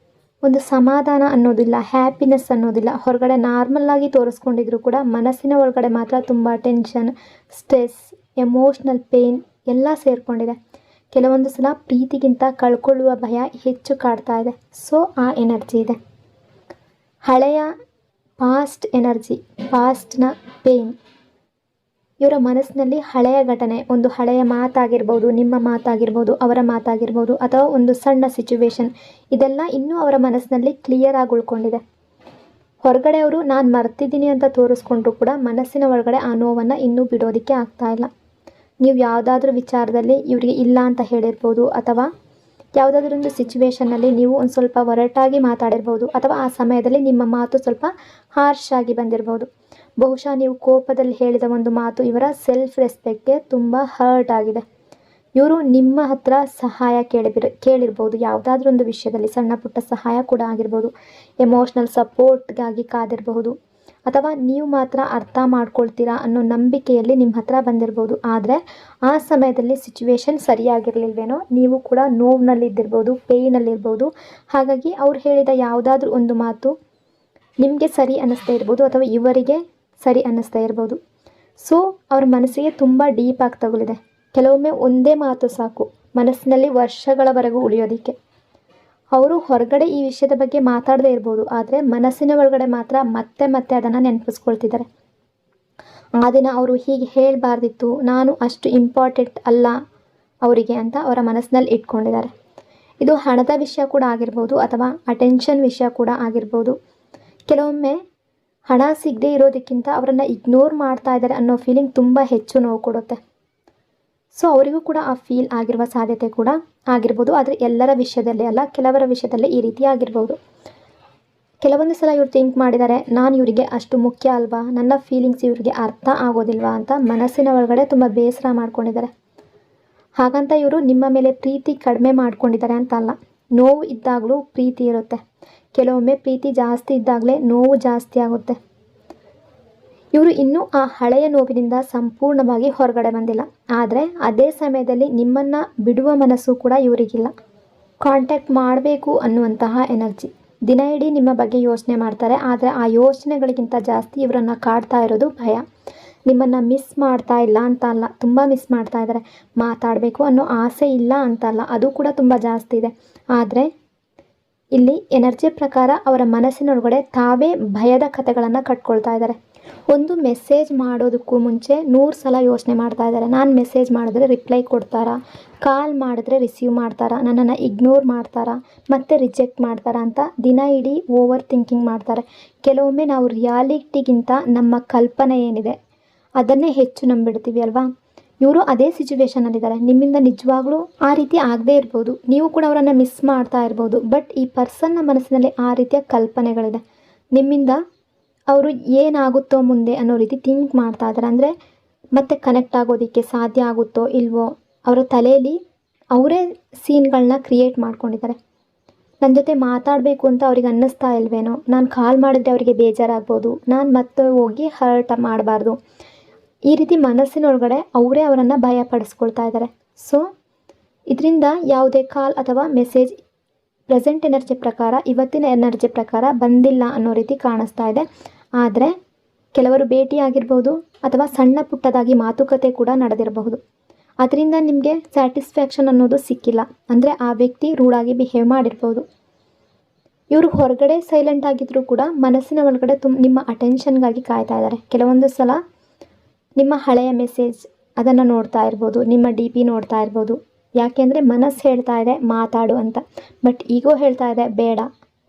ಒಂದು ಸಮಾಧಾನ ಅನ್ನೋದಿಲ್ಲ, ಹ್ಯಾಪಿನೆಸ್ ಅನ್ನೋದಿಲ್ಲ. ಹೊರಗಡೆ ನಾರ್ಮಲ್ಲಾಗಿ ತೋರಿಸ್ಕೊಂಡಿದ್ರು ಕೂಡ ಮನಸ್ಸಿನ ಒಳಗಡೆ ಮಾತ್ರ ತುಂಬ ಟೆನ್ಷನ್, ಸ್ಟ್ರೆಸ್, ಎಮೋಷ್ನಲ್ ಪೇಯ್ನ್ ಎಲ್ಲ ಸೇರಿಕೊಂಡಿದೆ. ಕೆಲವೊಂದು ಸಲ ಪ್ರೀತಿಗಿಂತ ಕಳ್ಕೊಳ್ಳುವ ಭಯ ಹೆಚ್ಚು ಕಾಡ್ತಾ ಇದೆ. ಸೊ ಆ ಎನರ್ಜಿ ಇದೆ. ಹಳೆಯ ಪಾಸ್ಟ್ ಎನರ್ಜಿ, ಪಾಸ್ಟ್ನ ಪೇಯ್ನ್. ಇವರ ಮನಸ್ಸಿನಲ್ಲಿ ಹಳೆಯ ಘಟನೆ, ಒಂದು ಹಳೆಯ ಮಾತಾಗಿರ್ಬೋದು, ನಿಮ್ಮ ಮಾತಾಗಿರ್ಬೋದು, ಅವರ ಮಾತಾಗಿರ್ಬೋದು, ಅಥವಾ ಒಂದು ಸಣ್ಣ ಸಿಚುವೇಶನ್, ಇದೆಲ್ಲ ಇನ್ನೂ ಅವರ ಮನಸ್ಸಿನಲ್ಲಿ ಕ್ಲಿಯರ್ ಆಗಿ ಉಳ್ಕೊಂಡಿದೆ. ಹೊರಗಡೆ ಅವರು ನಾನು ಮರ್ತಿದ್ದೀನಿ ಅಂತ ತೋರಿಸ್ಕೊಂಡ್ರು ಕೂಡ ಮನಸ್ಸಿನ ಒಳಗಡೆ ಆ ನೋವನ್ನು ಇನ್ನೂ ಬಿಡೋದಕ್ಕೆ ಆಗ್ತಾ ಇಲ್ಲ. ನೀವು ಯಾವುದಾದ್ರೂ ವಿಚಾರದಲ್ಲಿ ಇವರಿಗೆ ಇಲ್ಲ ಅಂತ ಹೇಳಿರ್ಬೋದು, ಅಥವಾ ಯಾವುದಾದ್ರೂ ಒಂದು ಸಿಚುವೇಷನ್ನಲ್ಲಿ ನೀವು ಒಂದು ಸ್ವಲ್ಪ ಒರಟಾಗಿ ಮಾತಾಡಿರ್ಬೋದು, ಅಥವಾ ಆ ಸಮಯದಲ್ಲಿ ನಿಮ್ಮ ಮಾತು ಸ್ವಲ್ಪ ಹಾರ್ಶ್ ಆಗಿ ಬಂದಿರ್ಬೋದು. ಬಹುಶಃ ನೀವು ಕೋಪದಲ್ಲಿ ಹೇಳಿದ ಒಂದು ಮಾತು ಇವರ ಸೆಲ್ಫ್ ರೆಸ್ಪೆಕ್ಟ್ಗೆ ತುಂಬ ಹರ್ಟ್ ಆಗಿದೆ. ಇವರು ನಿಮ್ಮ ಹತ್ರ ಸಹಾಯ ಕೇಳಿರ್ಬೋದು, ಯಾವುದಾದ್ರೂ ಒಂದು ವಿಷಯದಲ್ಲಿ ಸಣ್ಣ ಪುಟ್ಟ ಸಹಾಯ ಕೂಡ ಆಗಿರ್ಬೋದು, ಎಮೋಷ್ನಲ್ ಸಪೋರ್ಟ್ಗಾಗಿ ಕಾದಿರಬಹುದು, ಅಥವಾ ನೀವು ಮಾತ್ರ ಅರ್ಥ ಮಾಡ್ಕೊಳ್ತೀರಾ ಅನ್ನೋ ನಂಬಿಕೆಯಲ್ಲಿ ನಿಮ್ಮ ಹತ್ರ ಬಂದಿರ್ಬೋದು. ಆದರೆ ಆ ಸಮಯದಲ್ಲಿ ಸಿಚುವೇಶನ್ ಸರಿಯಾಗಿರಲಿಲ್ವೇನೋ, ನೀವು ಕೂಡ ನೋವಿನಲ್ಲಿದ್ದಿರ್ಬೋದು, ಪೇಯ್ನಲ್ಲಿರ್ಬೋದು. ಹಾಗಾಗಿ ಅವ್ರು ಹೇಳಿದ ಯಾವುದಾದ್ರೂ ಒಂದು ಮಾತು ನಿಮಗೆ ಸರಿ ಅನ್ನಿಸ್ತಾ ಇರ್ಬೋದು, ಅಥವಾ ಇವರಿಗೆ ಸರಿ ಅನ್ನಿಸ್ತಾ ಇರ್ಬೋದು. ಸೊ ಅವ್ರ ಮನಸ್ಸಿಗೆ ತುಂಬ ಡೀಪಾಗಿ ತಗುಲಿದೆ. ಕೆಲವೊಮ್ಮೆ ಒಂದೇ ಮಾತು ಸಾಕು ಮನಸ್ಸಿನಲ್ಲಿ ವರ್ಷಗಳವರೆಗೂ ಉಳಿಯೋದಕ್ಕೆ. ಅವರು ಹೊರಗಡೆ ಈ ವಿಷಯದ ಬಗ್ಗೆ ಮಾತಾಡದೇ ಇರ್ಬೋದು, ಆದರೆ ಮನಸ್ಸಿನ ಒಳಗಡೆ ಮಾತ್ರ ಮತ್ತೆ ಮತ್ತೆ ಅದನ್ನು ನೆನಪಿಸ್ಕೊಳ್ತಿದ್ದಾರೆ. ಆ ದಿನ ಅವರು ಹೀಗೆ ಹೇಳಬಾರ್ದಿತ್ತು, ನಾನು ಅಷ್ಟು ಇಂಪಾರ್ಟೆಂಟ್ ಅಲ್ಲ ಅವರಿಗೆ ಅಂತ ಅವರ ಮನಸ್ಸಿನಲ್ಲಿ ಇಟ್ಕೊಂಡಿದ್ದಾರೆ. ಇದು ಹಣದ ವಿಷಯ ಕೂಡ ಆಗಿರ್ಬೋದು ಅಥವಾ ಅಟೆನ್ಷನ್ ವಿಷಯ ಕೂಡ ಆಗಿರ್ಬೋದು. ಕೆಲವೊಮ್ಮೆ ಹಣ ಸಿಗದೇ ಇರೋದಕ್ಕಿಂತ ಅವರನ್ನು ಇಗ್ನೋರ್ ಮಾಡ್ತಾ ಇದ್ದಾರೆ ಅನ್ನೋ ಫೀಲಿಂಗ್ ತುಂಬ ಹೆಚ್ಚು ನೋವು ಕೊಡುತ್ತೆ. ಸೊ ಅವರಿಗೂ ಕೂಡ ಆ ಫೀಲ್ ಆಗಿರುವ ಸಾಧ್ಯತೆ ಕೂಡ ಆಗಿರ್ಬೋದು. ಆದರೆ ಎಲ್ಲರ ವಿಷಯದಲ್ಲಿ ಅಲ್ಲ, ಕೆಲವರ ವಿಷಯದಲ್ಲಿ ಈ ರೀತಿ ಆಗಿರ್ಬೋದು. ಕೆಲವೊಂದು ಸಲ ಇವ್ರು ಥಿಂಕ್ ಮಾಡಿದ್ದಾರೆ, ನಾನು ಇವರಿಗೆ ಅಷ್ಟು ಮುಖ್ಯ ಅಲ್ವಾ, ನನ್ನ ಫೀಲಿಂಗ್ಸ್ ಇವರಿಗೆ ಅರ್ಥ ಆಗೋದಿಲ್ವಾ ಅಂತ ಮನಸ್ಸಿನ ಒಳಗಡೆ ತುಂಬ ಬೇಸರ ಮಾಡ್ಕೊಂಡಿದ್ದಾರೆ. ಹಾಗಂತ ಇವರು ನಿಮ್ಮ ಮೇಲೆ ಪ್ರೀತಿ ಕಡಿಮೆ ಮಾಡ್ಕೊಂಡಿದ್ದಾರೆ ಅಂತ ಅಲ್ಲ. ನೋವು ಇದ್ದಾಗಲೂ ಪ್ರೀತಿ ಇರುತ್ತೆ. ಕೆಲವೊಮ್ಮೆ ಪ್ರೀತಿ ಜಾಸ್ತಿ ಇದ್ದಾಗಲೇ ನೋವು ಜಾಸ್ತಿ ಆಗುತ್ತೆ. ಇವರು ಇನ್ನೂ ಆ ಹಳೆಯ ನೋವಿನಿಂದ ಸಂಪೂರ್ಣವಾಗಿ ಹೊರಗಡೆ ಬಂದಿಲ್ಲ. ಆದರೆ ಅದೇ ಸಮಯದಲ್ಲಿ ನಿಮ್ಮನ್ನು ಬಿಡುವ ಮನಸ್ಸು ಕೂಡ ಇವರಿಗಿಲ್ಲ. ಕಾಂಟ್ಯಾಕ್ಟ್ ಮಾಡಬೇಕು ಅನ್ನುವಂತಹ ಎನರ್ಜಿ. ದಿನ ಇಡೀ ನಿಮ್ಮ ಬಗ್ಗೆ ಯೋಚನೆ ಮಾಡ್ತಾರೆ. ಆದರೆ ಆ ಯೋಚನೆಗಳಿಗಿಂತ ಜಾಸ್ತಿ ಇವರನ್ನು ಕಾಡ್ತಾ ಇರೋದು ಭಯ. ನಿಮ್ಮನ್ನು ಮಿಸ್ ಮಾಡ್ತಾ ಇಲ್ಲ ಅಂತ ಅಲ್ಲ, ತುಂಬ ಮಿಸ್ ಮಾಡ್ತಾ ಇದ್ದಾರೆ. ಮಾತಾಡಬೇಕು ಅನ್ನೋ ಆಸೆ ಇಲ್ಲ ಅಂತಲ್ಲ, ಅದು ಕೂಡ ತುಂಬ ಜಾಸ್ತಿ ಇದೆ. ಆದರೆ ಇಲ್ಲಿ ಎನರ್ಜಿ ಪ್ರಕಾರ ಅವರ ಮನಸ್ಸಿನೊಳಗಡೆ ತಾವೇ ಭಯದ ಕಥೆಗಳನ್ನು ಕಟ್ಕೊಳ್ತಾ ಇದ್ದಾರೆ. ಒಂದು ಮೆಸೇಜ್ ಮಾಡೋದಕ್ಕೂ ಮುಂಚೆ 100 ಸಲ ಯೋಚನೆ ಮಾಡ್ತಾ ಇದ್ದಾರೆ. ನಾನು ಮೆಸೇಜ್ ಮಾಡಿದ್ರೆ ರಿಪ್ಲೈ ಕೊಡ್ತಾರಾ, ಕಾಲ್ ಮಾಡಿದ್ರೆ ರಿಸೀವ್ ಮಾಡ್ತಾರಾ, ನನ್ನನ್ನು ಇಗ್ನೋರ್ ಮಾಡ್ತಾರಾ, ಮತ್ತೆ ರಿಜೆಕ್ಟ್ ಮಾಡ್ತಾರಾ ಅಂತ ದಿನ ಇಡೀ ಓವರ್ ಥಿಂಕಿಂಗ್ ಮಾಡ್ತಾರೆ. ಕೆಲವೊಮ್ಮೆ ನಾವು ರಿಯಾಲಿಟಿಗಿಂತ ನಮ್ಮ ಕಲ್ಪನೆ ಏನಿದೆ ಅದನ್ನೇ ಹೆಚ್ಚು ನಂಬಿಡ್ತೀವಿ ಅಲ್ವಾ. ಇವರು ಅದೇ ಸಿಚುವೇಶನಲ್ಲಿದ್ದಾರೆ. ನಿಮ್ಮಿಂದ ನಿಜವಾಗ್ಲೂ ಆ ರೀತಿ ಆಗದೇ ಇರ್ಬೋದು, ನೀವು ಕೂಡ ಅವರನ್ನು ಮಿಸ್ ಮಾಡ್ತಾ ಇರ್ಬೋದು. ಬಟ್ ಈ ಪರ್ಸನ್ನ ಮನಸ್ಸಿನಲ್ಲಿ ಆ ರೀತಿಯ ಕಲ್ಪನೆಗಳಿದೆ. ನಿಮ್ಮಿಂದ ಅವರು ಏನಾಗುತ್ತೋ ಮುಂದೆ ಅನ್ನೋ ರೀತಿ ಥಿಂಕ್ ಮಾಡ್ತಾ ಇದ್ದಾರೆ. ಅಂದರೆ ಮತ್ತೆ ಕನೆಕ್ಟ್ ಆಗೋದಕ್ಕೆ ಸಾಧ್ಯ ಆಗುತ್ತೋ ಇಲ್ವೋ ಅವರ ತಲೆಯಲ್ಲಿ ಅವರೇ ಸೀನ್ಗಳನ್ನ ಕ್ರಿಯೇಟ್ ಮಾಡ್ಕೊಂಡಿದ್ದಾರೆ. ನನ್ನ ಜೊತೆ ಮಾತಾಡಬೇಕು ಅಂತ ಅವ್ರಿಗೆ ಅನ್ನಿಸ್ತಾ ಇಲ್ವೇನೋ, ನಾನು ಕಾಲ್ ಮಾಡಿದ್ರೆ ಅವರಿಗೆ ಬೇಜಾರಾಗ್ಬೋದು, ನಾನು ಮತ್ತೆ ಹೋಗಿ ಹರ್ಟ್ ಮಾಡಬಾರ್ದು, ಈ ರೀತಿ ಮನಸ್ಸಿನೊಳಗಡೆ ಅವರೇ ಅವರನ್ನು ಭಯಪಡಿಸ್ಕೊಳ್ತಾ ಇದ್ದಾರೆ. ಸೊ ಇದರಿಂದ ಯಾವುದೇ ಕಾಲ್ ಅಥವಾ ಮೆಸೇಜ್ ಪ್ರೆಸೆಂಟ್ ಎನರ್ಜಿ ಪ್ರಕಾರ, ಇವತ್ತಿನ ಎನರ್ಜಿ ಪ್ರಕಾರ ಬಂದಿಲ್ಲ ಅನ್ನೋ ರೀತಿ ಕಾಣಿಸ್ತಾ ಇದೆ. ಆದರೆ ಕೆಲವರು ಭೇಟಿ ಆಗಿರ್ಬೋದು ಅಥವಾ ಸಣ್ಣ ಪುಟ್ಟದಾಗಿ ಮಾತುಕತೆ ಕೂಡ ನಡೆದಿರಬಹುದು. ಅದರಿಂದ ನಿಮಗೆ ಸ್ಯಾಟಿಸ್ಫ್ಯಾಕ್ಷನ್ ಅನ್ನೋದು ಸಿಕ್ಕಿಲ್ಲ. ಅಂದರೆ ಆ ವ್ಯಕ್ತಿ ರೂಢಾಗಿ ಬಿಹೇವ್ ಮಾಡಿರ್ಬೋದು. ಇವರು ಹೊರಗಡೆ ಸೈಲೆಂಟ್ ಆಗಿದ್ದರೂ ಕೂಡ ಮನಸ್ಸಿನ ಒಳಗಡೆ ನಿಮ್ಮ ಅಟೆನ್ಷನ್ಗಾಗಿ ಕಾಯ್ತಾ ಇದ್ದಾರೆ. ಕೆಲವೊಂದು ಸಲ ನಿಮ್ಮ ಹಳೆಯ ಮೆಸೇಜ್ ಅದನ್ನು ನೋಡ್ತಾ ಇರ್ಬೋದು, ನಿಮ್ಮ DP ನೋಡ್ತಾ ಇರ್ಬೋದು. ಯಾಕೆಂದರೆ ಮನಸ್ಸು ಹೇಳ್ತಾ ಇದೆ ಮಾತಾಡು ಅಂತ, ಬಟ್ ಈಗೋ ಹೇಳ್ತಾ ಇದೆ ಬೇಡ,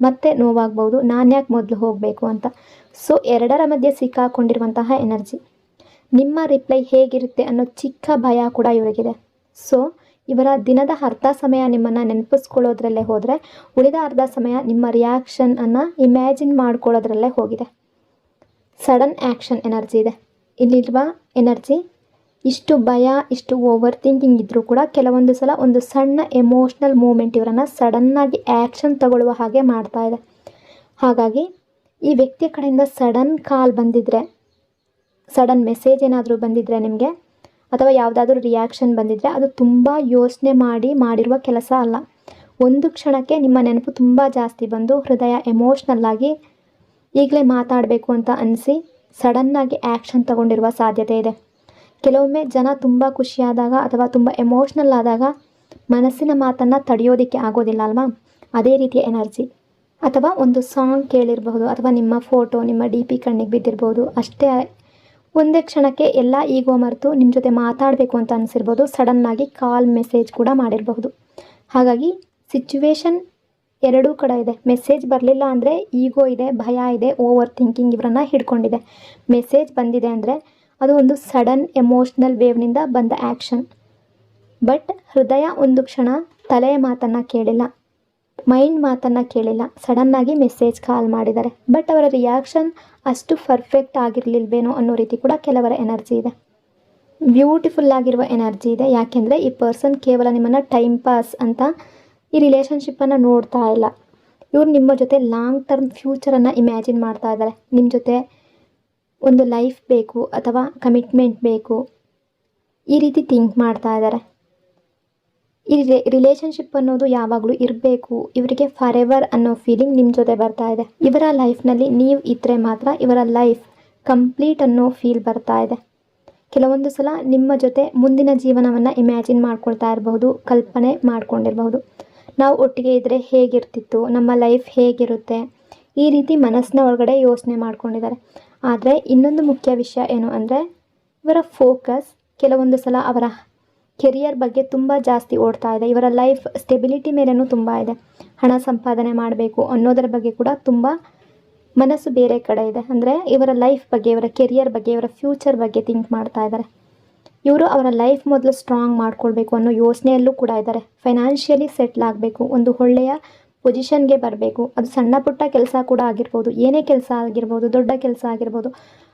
ಮತ್ತೆ ನೋವಾಗ್ಬೋದು, ನಾನು ಯಾಕೆ ಮೊದಲು ಹೋಗಬೇಕು ಅಂತ. ಸೊ ಎರಡರ ಮಧ್ಯೆ ಸಿಕ್ಕಾಕೊಂಡಿರುವಂತಹ ಎನರ್ಜಿ. ನಿಮ್ಮ ರಿಪ್ಲೈ ಹೇಗಿರುತ್ತೆ ಅನ್ನೋ ಚಿಕ್ಕ ಭಯ ಕೂಡ ಇವರಿಗಿದೆ. ಸೊ ಇವರ ದಿನದ ಅರ್ಧ ಸಮಯ ನಿಮ್ಮನ್ನು ನೆನಪಿಸ್ಕೊಳ್ಳೋದ್ರಲ್ಲೇ ಹೋದರೆ, ಉಳಿದ ಅರ್ಧ ಸಮಯ ನಿಮ್ಮ ರಿಯಾಕ್ಷನನ್ನು ಇಮ್ಯಾಜಿನ್ ಮಾಡ್ಕೊಳ್ಳೋದ್ರಲ್ಲೇ ಹೋಗಿದೆ. ಸಡನ್ ಆ್ಯಕ್ಷನ್ ಎನರ್ಜಿ ಇದೆ ಇಲ್ಲಿರುವ ಎನರ್ಜಿ. ಇಷ್ಟು ಭಯ, ಇಷ್ಟು ಓವರ್ ಥಿಂಕಿಂಗ್ ಇದ್ದರೂ ಕೂಡ ಕೆಲವೊಂದು ಸಲ ಒಂದು ಸಣ್ಣ ಎಮೋಷ್ನಲ್ ಮೂಮೆಂಟ್ ಇವರನ್ನು ಸಡನ್ನಾಗಿ ಆ್ಯಕ್ಷನ್ ತಗೊಳ್ಳುವ ಹಾಗೆ ಮಾಡ್ತಾ ಇದೆ. ಹಾಗಾಗಿ ಈ ವ್ಯಕ್ತಿಯ ಕಡೆಯಿಂದ ಸಡನ್ ಕಾಲ್ ಬಂದಿದ್ದರೆ, ಸಡನ್ ಮೆಸೇಜ್ ಏನಾದರೂ ಬಂದಿದ್ದರೆ ನಿಮಗೆ, ಅಥವಾ ಯಾವುದಾದ್ರೂ ರಿಯಾಕ್ಷನ್ ಬಂದಿದ್ದರೆ, ಅದು ತುಂಬ ಯೋಚನೆ ಮಾಡಿರುವ ಕೆಲಸ ಅಲ್ಲ. ಒಂದು ಕ್ಷಣಕ್ಕೆ ನಿಮ್ಮ ನೆನಪು ತುಂಬ ಜಾಸ್ತಿ ಬಂದು ಹೃದಯ ಎಮೋಷ್ನಲ್ಲಾಗಿ ಈಗಲೇ ಮಾತಾಡಬೇಕು ಅಂತ ಅನಿಸಿ ಸಡನ್ನಾಗಿ ಆ್ಯಕ್ಷನ್ ತಗೊಂಡಿರುವ ಸಾಧ್ಯತೆ ಇದೆ. ಕೆಲವೊಮ್ಮೆ ಜನ ತುಂಬ ಖುಷಿಯಾದಾಗ ಅಥವಾ ತುಂಬ ಎಮೋಷ್ನಲ್ ಆದಾಗ ಮನಸ್ಸಿನ ಮಾತನ್ನು ತಡೆಯೋದಕ್ಕೆ ಆಗೋದಿಲ್ಲ ಅಲ್ವಾ, ಅದೇ ರೀತಿಯ ಎನರ್ಜಿ. ಅಥವಾ ಒಂದು ಸಾಂಗ್ ಕೇಳಿರಬಹುದು, ಅಥವಾ ನಿಮ್ಮ ಫೋಟೋ, ನಿಮ್ಮ DP ಕಣ್ಣಿಗೆ ಬಿದ್ದಿರ್ಬೋದು. ಅಷ್ಟೇ ಒಂದೇ ಕ್ಷಣಕ್ಕೆ ಎಲ್ಲ ಈಗೋ ಮರೆತು ನಿಮ್ಮ ಜೊತೆ ಮಾತಾಡಬೇಕು ಅಂತ ಅನಿಸಿರ್ಬೋದು. ಸಡನ್ನಾಗಿ ಕಾಲ್ ಮೆಸೇಜ್ ಕೂಡ ಮಾಡಿರಬಹುದು. ಹಾಗಾಗಿ ಸಿಚುವೇಶನ್ ಎರಡೂ ಕಡೆ ಇದೆ. ಮೆಸೇಜ್ ಬರಲಿಲ್ಲ ಅಂದರೆ ಈಗೋ ಇದೆ, ಭಯ ಇದೆ, ಓವರ್ ಥಿಂಕಿಂಗ್ ಇವರನ್ನು ಹಿಡ್ಕೊಂಡಿದೆ. ಮೆಸೇಜ್ ಬಂದಿದೆ ಅಂದರೆ ಅದು ಒಂದು ಸಡನ್ ಎಮೋಷ್ನಲ್ ವೇವ್ನಿಂದ ಬಂದ ಆ್ಯಕ್ಷನ್. ಬಟ್ ಹೃದಯ ಒಂದು ಕ್ಷಣ ತಲೆಯ ಮಾತನ್ನು ಕೇಳಿಲ್ಲ, ಮೈಂಡ್ ಮಾತನ್ನು ಕೇಳಿಲ್ಲ, ಸಡನ್ನಾಗಿ ಮೆಸೇಜ್ ಕಾಲ್ ಮಾಡಿದ್ದಾರೆ. ಬಟ್ ಅವರ ರಿಯಾಕ್ಷನ್ ಅಷ್ಟು ಪರ್ಫೆಕ್ಟ್ ಆಗಿರಲಿಲ್ವೇನೋ ಅನ್ನೋ ರೀತಿ ಕೂಡ ಕೆಲವರ ಎನರ್ಜಿ ಇದೆ. ಬ್ಯೂಟಿಫುಲ್ ಆಗಿರುವ ಎನರ್ಜಿ ಇದೆ. ಯಾಕೆಂದರೆ ಈ ಪರ್ಸನ್ ಕೇವಲ ನಿಮ್ಮನ್ನು ಟೈಮ್ ಪಾಸ್ ಅಂತ ಈ ರಿಲೇಷನ್ಶಿಪ್ಪನ್ನು ನೋಡ್ತಾ ಇಲ್ಲ. ಇವರು ನಿಮ್ಮ ಜೊತೆ ಲಾಂಗ್ ಟರ್ಮ್ ಫ್ಯೂಚರನ್ನು ಇಮ್ಯಾಜಿನ್ ಮಾಡ್ತಾ ಇದ್ದಾರೆ. ನಿಮ್ಮ ಜೊತೆ ಒಂದು ಲೈಫ್ ಬೇಕು ಅಥವಾ ಕಮಿಟ್ಮೆಂಟ್ ಬೇಕು, ಈ ರೀತಿ ಥಿಂಕ್ ಮಾಡ್ತಾ ಇದ್ದಾರೆ. ಈ ರಿಲೇಷನ್ಶಿಪ್ ಅನ್ನೋದು ಯಾವಾಗಲೂ ಇರಬೇಕು, ಇವರಿಗೆ ಫಾರ್ ಎವರ್ ಅನ್ನೋ ಫೀಲಿಂಗ್ ನಿಮ್ಮ ಜೊತೆ ಬರ್ತಾ ಇದೆ. ಇವರ ಲೈಫ್ನಲ್ಲಿ ನೀವು ಇದ್ದರೆ ಮಾತ್ರ ಇವರ ಲೈಫ್ ಕಂಪ್ಲೀಟ್ ಅನ್ನೋ ಫೀಲ್ ಬರ್ತಾ ಇದೆ. ಕೆಲವೊಂದು ಸಲ ನಿಮ್ಮ ಜೊತೆ ಮುಂದಿನ ಜೀವನವನ್ನು ಇಮ್ಯಾಜಿನ್ ಮಾಡ್ಕೊಳ್ತಾ ಇರಬಹುದು, ಕಲ್ಪನೆ ಮಾಡ್ಕೊಂಡಿರಬಹುದು. ನಾವು ಒಟ್ಟಿಗೆ ಇದ್ದರೆ ಹೇಗಿರ್ತಿತ್ತು, ನಮ್ಮ ಲೈಫ್ ಹೇಗಿರುತ್ತೆ, ಈ ರೀತಿ ಮನಸ್ಸಿನ ಒಳಗಡೆ ಯೋಚನೆ ಮಾಡ್ಕೊಂಡಿದ್ದಾರೆ. ಆದರೆ ಇನ್ನೊಂದು ಮುಖ್ಯ ವಿಷಯ ಏನು ಅಂದರೆ, ಇವರ ಫೋಕಸ್ ಕೆಲವೊಂದು ಸಲ ಅವರ ಕೆರಿಯರ್ ಬಗ್ಗೆ ತುಂಬ ಜಾಸ್ತಿ ಓಡ್ತಾ ಇದೆ. ಇವರ ಲೈಫ್ ಸ್ಟೆಬಿಲಿಟಿ ಮೇಲೇನೂ ತುಂಬ ಇದೆ. ಹಣ ಸಂಪಾದನೆ ಮಾಡಬೇಕು ಅನ್ನೋದರ ಬಗ್ಗೆ ಕೂಡ ತುಂಬ ಮನಸ್ಸು ಬೇರೆ ಕಡೆ ಇದೆ. ಅಂದರೆ ಇವರ ಲೈಫ್ ಬಗ್ಗೆ, ಇವರ ಕೆರಿಯರ್ ಬಗ್ಗೆ, ಇವರ ಫ್ಯೂಚರ್ ಬಗ್ಗೆ ಥಿಂಕ್ ಮಾಡ್ತಾ ಇದ್ದಾರೆ. ಇವರು ಅವರ ಲೈಫ್ ಮೊದಲು ಸ್ಟ್ರಾಂಗ್ ಮಾಡ್ಕೊಳ್ಬೇಕು ಅನ್ನೋ ಯೋಚನೆಯಲ್ಲೂ ಕೂಡ ಇದ್ದಾರೆ. ಫೈನಾನ್ಷಿಯಲಿ ಸೆಟ್ಲ್ ಆಗಬೇಕು, ಒಂದು ಒಳ್ಳೆಯ ಪೊಸಿಷನ್ಗೆ ಬರಬೇಕು. ಅದು ಸಣ್ಣ ಪುಟ್ಟ ಕೆಲಸ ಕೂಡ ಆಗಿರ್ಬೋದು, ಏನೇ ಕೆಲಸ ಆಗಿರ್ಬೋದು, ದೊಡ್ಡ ಕೆಲಸ ಆಗಿರ್ಬೋದು,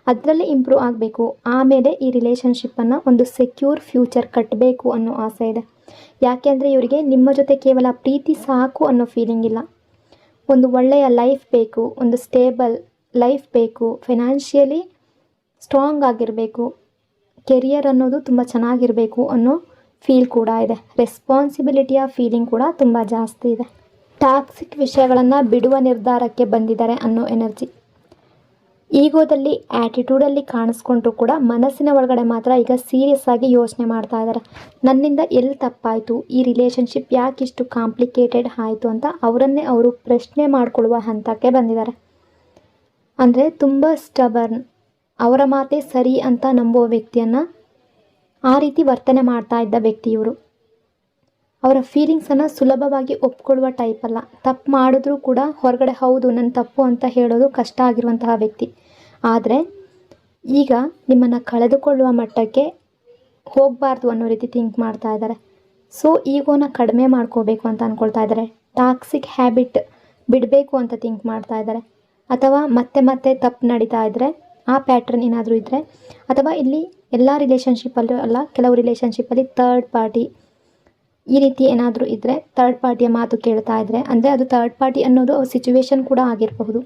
ಅದರಲ್ಲಿ ಇಂಪ್ರೂವ್ ಆಗಬೇಕು. ಆಮೇಲೆ ಈ ರಿಲೇಷನ್ಶಿಪ್ಪನ್ನು ಒಂದು ಸೆಕ್ಯೂರ್ ಫ್ಯೂಚರ್ ಕಟ್ಟಬೇಕು ಅನ್ನೋ ಆಸೆ ಇದೆ. ಯಾಕೆಂದರೆ ಇವರಿಗೆ ನಿಮ್ಮ ಜೊತೆ ಕೇವಲ ಪ್ರೀತಿ ಸಾಕು ಅನ್ನೋ ಫೀಲಿಂಗ್ ಇಲ್ಲ. ಒಂದು ಒಳ್ಳೆಯ ಲೈಫ್ ಬೇಕು, ಒಂದು ಸ್ಟೇಬಲ್ ಲೈಫ್ ಬೇಕು, ಫೈನಾನ್ಷಿಯಲಿ ಸ್ಟ್ರಾಂಗ್ ಆಗಿರಬೇಕು, ಕೆರಿಯರ್ ಅನ್ನೋದು ತುಂಬ ಚೆನ್ನಾಗಿರಬೇಕು ಅನ್ನೋ ಫೀಲ್ ಕೂಡ ಇದೆ. ರೆಸ್ಪಾನ್ಸಿಬಿಲಿಟಿಯ ಫೀಲಿಂಗ್ ಕೂಡ ತುಂಬ ಜಾಸ್ತಿ ಇದೆ. ಟಾಕ್ಸಿಕ್ ವಿಷಯಗಳನ್ನು ಬಿಡುವ ನಿರ್ಧಾರಕ್ಕೆ ಬಂದಿದ್ದಾರೆ ಅನ್ನೋ ಎನರ್ಜಿ. ಈಗೋದಲ್ಲಿ, ಆ್ಯಟಿಟ್ಯೂಡಲ್ಲಿ ಕಾಣಿಸ್ಕೊಂಡ್ರೂ ಕೂಡ ಮನಸ್ಸಿನ ಒಳಗಡೆ ಮಾತ್ರ ಈಗ ಸೀರಿಯಸ್ ಆಗಿ ಯೋಚನೆ ಮಾಡ್ತಾ ಇದ್ದಾರೆ. ನನ್ನಿಂದ ಎಲ್ಲಿ ತಪ್ಪಾಯಿತು, ಈ ರಿಲೇಷನ್ಶಿಪ್ ಯಾಕಿಷ್ಟು ಕಾಂಪ್ಲಿಕೇಟೆಡ್ ಆಯಿತು ಅಂತ ಅವರನ್ನೇ ಅವರು ಪ್ರಶ್ನೆ ಮಾಡಿಕೊಳ್ಳುವ ಹಂತಕ್ಕೆ ಬಂದಿದ್ದಾರೆ. ಅಂದರೆ ತುಂಬ ಸ್ಟಬರ್ನ್, ಅವರ ಮಾತೇ ಸರಿ ಅಂತ ನಂಬುವ ವ್ಯಕ್ತಿಯನ್ನು ಆ ರೀತಿ ವರ್ತನೆ ಮಾಡ್ತಾ ಇದ್ದ ವ್ಯಕ್ತಿ ಇವರು. ಅವರ ಫೀಲಿಂಗ್ಸನ್ನು ಸುಲಭವಾಗಿ ಒಪ್ಕೊಳ್ಳುವ ಟೈಪ್ ಅಲ್ಲ. ತಪ್ಪು ಮಾಡಿದ್ರೂ ಕೂಡ ಹೊರಗಡೆ ಹೌದು ನನ್ನ ತಪ್ಪು ಅಂತ ಹೇಳೋದು ಕಷ್ಟ ಆಗಿರುವಂತಹ ವ್ಯಕ್ತಿ. ಆದರೆ ಈಗ ನಿಮ್ಮನ್ನು ಕಳೆದುಕೊಳ್ಳುವ ಮಟ್ಟಕ್ಕೆ ಹೋಗಬಾರ್ದು ಅನ್ನೋ ರೀತಿ ಥಿಂಕ್ ಮಾಡ್ತಾ ಇದ್ದಾರೆ. ಸೊ ಈಗೋನ ಕಡಿಮೆ ಮಾಡ್ಕೋಬೇಕು ಅಂತ ಅಂದ್ಕೊಳ್ತಾ ಇದ್ದಾರೆ. ಟಾಕ್ಸಿಕ್ ಹ್ಯಾಬಿಟ್ ಬಿಡಬೇಕು ಅಂತ ಥಿಂಕ್ ಮಾಡ್ತಾ ಇದ್ದಾರೆ. ಅಥವಾ ಮತ್ತೆ ಮತ್ತೆ ತಪ್ಪು ನಡೀತಾ ಇದ್ದರೆ, ಆ ಪ್ಯಾಟ್ರನ್ ಏನಾದರೂ ಇದ್ದರೆ, ಅಥವಾ ಇಲ್ಲಿ ಎಲ್ಲ ರಿಲೇಷನ್ಶಿಪ್ಪಲ್ಲೂ ಅಲ್ಲ, ಕೆಲವು ರಿಲೇಷನ್ಶಿಪ್ಪಲ್ಲಿ ಥರ್ಡ್ ಪಾರ್ಟಿ ಈ ರೀತಿ ಏನಾದರೂ ಇದ್ದರೆ, ಥರ್ಡ್ ಪಾರ್ಟಿಯ ಮಾತು ಕೇಳ್ತಾ ಇದ್ದರೆ, ಅಂದರೆ ಅದು ಥರ್ಡ್ ಪಾರ್ಟಿ ಅನ್ನೋದು ಸಿಚುವೇಶನ್ ಕೂಡ ಆಗಿರಬಹುದು,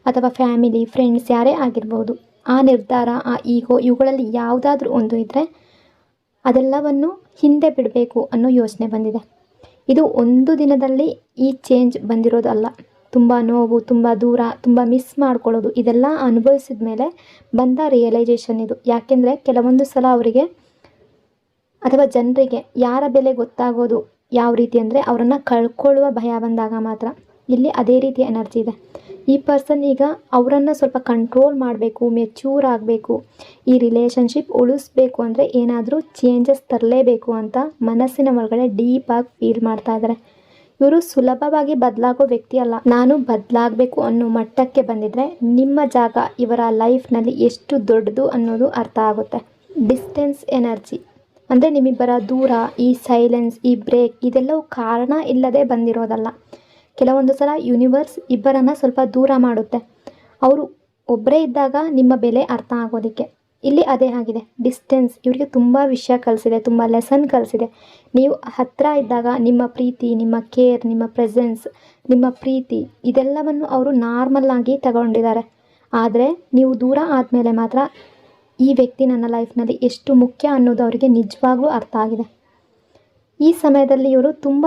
ಅಥವಾ ಫ್ಯಾಮಿಲಿ, ಫ್ರೆಂಡ್ಸ್ ಯಾರೇ ಆಗಿರಬಹುದು. ಆ ನಿರ್ಧಾರ, ಆ ಈಗೋ, ಇವುಗಳಲ್ಲಿ ಯಾವುದಾದ್ರೂ ಒಂದು ಇದ್ದರೆ ಅದೆಲ್ಲವನ್ನು ಹಿಂದೆ ಬಿಡಬೇಕು ಅನ್ನೋ ಯೋಚನೆ ಬಂದಿದೆ. ಇದು ಒಂದು ದಿನದಲ್ಲಿ ಈ ಚೇಂಜ್ ಬಂದಿರೋದಲ್ಲ. ತುಂಬ ನೋವು, ತುಂಬ ದೂರ, ತುಂಬ ಮಿಸ್ ಮಾಡ್ಕೊಳ್ಳೋದು, ಇದೆಲ್ಲ ಅನುಭವಿಸಿದ ಮೇಲೆ ಬಂದ ರಿಯಲೈಸೇಷನ್ ಇದು. ಯಾಕೆಂದರೆ ಕೆಲವೊಂದು ಸಲ ಅವರಿಗೆ ಅಥವಾ ಜನರಿಗೆ ಯಾರ ಬೆಲೆ ಗೊತ್ತಾಗೋದು ಯಾವ ರೀತಿ ಅಂದರೆ, ಅವರನ್ನು ಕಳ್ಕೊಳ್ಳುವ ಭಯ ಬಂದಾಗ ಮಾತ್ರ. ಇಲ್ಲಿ ಅದೇ ರೀತಿಯ ಎನರ್ಜಿ ಇದೆ. ಈ ಪರ್ಸನ್ ಈಗ ಅವರನ್ನು ಸ್ವಲ್ಪ ಕಂಟ್ರೋಲ್ ಮಾಡಬೇಕು, ಮೆಚ್ಯೂರ್ ಆಗಬೇಕು, ಈ ರಿಲೇಷನ್ಶಿಪ್ ಉಳಿಸ್ಬೇಕು ಅಂದರೆ ಏನಾದರೂ ಚೇಂಜಸ್ ತರಲೇಬೇಕು ಅಂತ ಮನಸ್ಸಿನ ಒಳಗಡೆ ಡೀಪಾಗಿ ಫೀಲ್ ಮಾಡ್ತಾ ಇದ್ದಾರೆ. ಇವರು ಸುಲಭವಾಗಿ ಬದಲಾಗೋ ವ್ಯಕ್ತಿ ಅಲ್ಲ. ನಾನು ಬದಲಾಗಬೇಕು ಅನ್ನೋ ಮಟ್ಟಕ್ಕೆ ಬಂದಿದ್ದರೆ ನಿಮ್ಮ ಜಾಗ ಇವರ ಲೈಫ್ನಲ್ಲಿ ಎಷ್ಟು ದೊಡ್ಡದು ಅನ್ನೋದು ಅರ್ಥ ಆಗುತ್ತೆ. ಡಿಸ್ಟೆನ್ಸ್ ಎನರ್ಜಿ ಅಂದರೆ ನಿಮ್ಮಿಬ್ಬರ ದೂರ, ಈ ಸೈಲೆನ್ಸ್, ಈ ಬ್ರೇಕ್, ಇದೆಲ್ಲವೂ ಕಾರಣ ಇಲ್ಲದೆ ಬಂದಿರೋದಲ್ಲ. ಕೆಲವೊಂದು ಸಲ ಯೂನಿವರ್ಸ್ ಇಬ್ಬರನ್ನು ಸ್ವಲ್ಪ ದೂರ ಮಾಡುತ್ತೆ, ಅವರು ಒಬ್ಬರೇ ಇದ್ದಾಗ ನಿಮ್ಮ ಬೆಲೆ ಅರ್ಥ ಆಗೋದಕ್ಕೆ. ಇಲ್ಲಿ ಅದೇ ಆಗಿದೆ. ಡಿಸ್ಟೆನ್ಸ್ ಇವರಿಗೆ ತುಂಬ ವಿಷಯ ಕಲಿಸಿದೆ, ತುಂಬ ಲೆಸನ್ ಕಲಿಸಿದೆ. ನೀವು ಹತ್ತಿರ ಇದ್ದಾಗ ನಿಮ್ಮ ಪ್ರೀತಿ, ನಿಮ್ಮ ಕೇರ್, ನಿಮ್ಮ ಪ್ರೆಸೆನ್ಸ್, ನಿಮ್ಮ ಪ್ರೀತಿ ಇದೆಲ್ಲವನ್ನು ಅವರು ನಾರ್ಮಲ್ ಆಗಿ ತಗೊಂಡಿದ್ದಾರೆ. ಆದರೆ ನೀವು ದೂರ ಆದಮೇಲೆ ಮಾತ್ರ ಈ ವ್ಯಕ್ತಿ ನನ್ನ ಲೈಫ್ನಲ್ಲಿ ಎಷ್ಟು ಮುಖ್ಯ ಅನ್ನೋದು ಅವರಿಗೆ ನಿಜವಾಗ್ಲೂ ಅರ್ಥ ಆಗಿದೆ. ಈ ಸಮಯದಲ್ಲಿ ಇವರು ತುಂಬ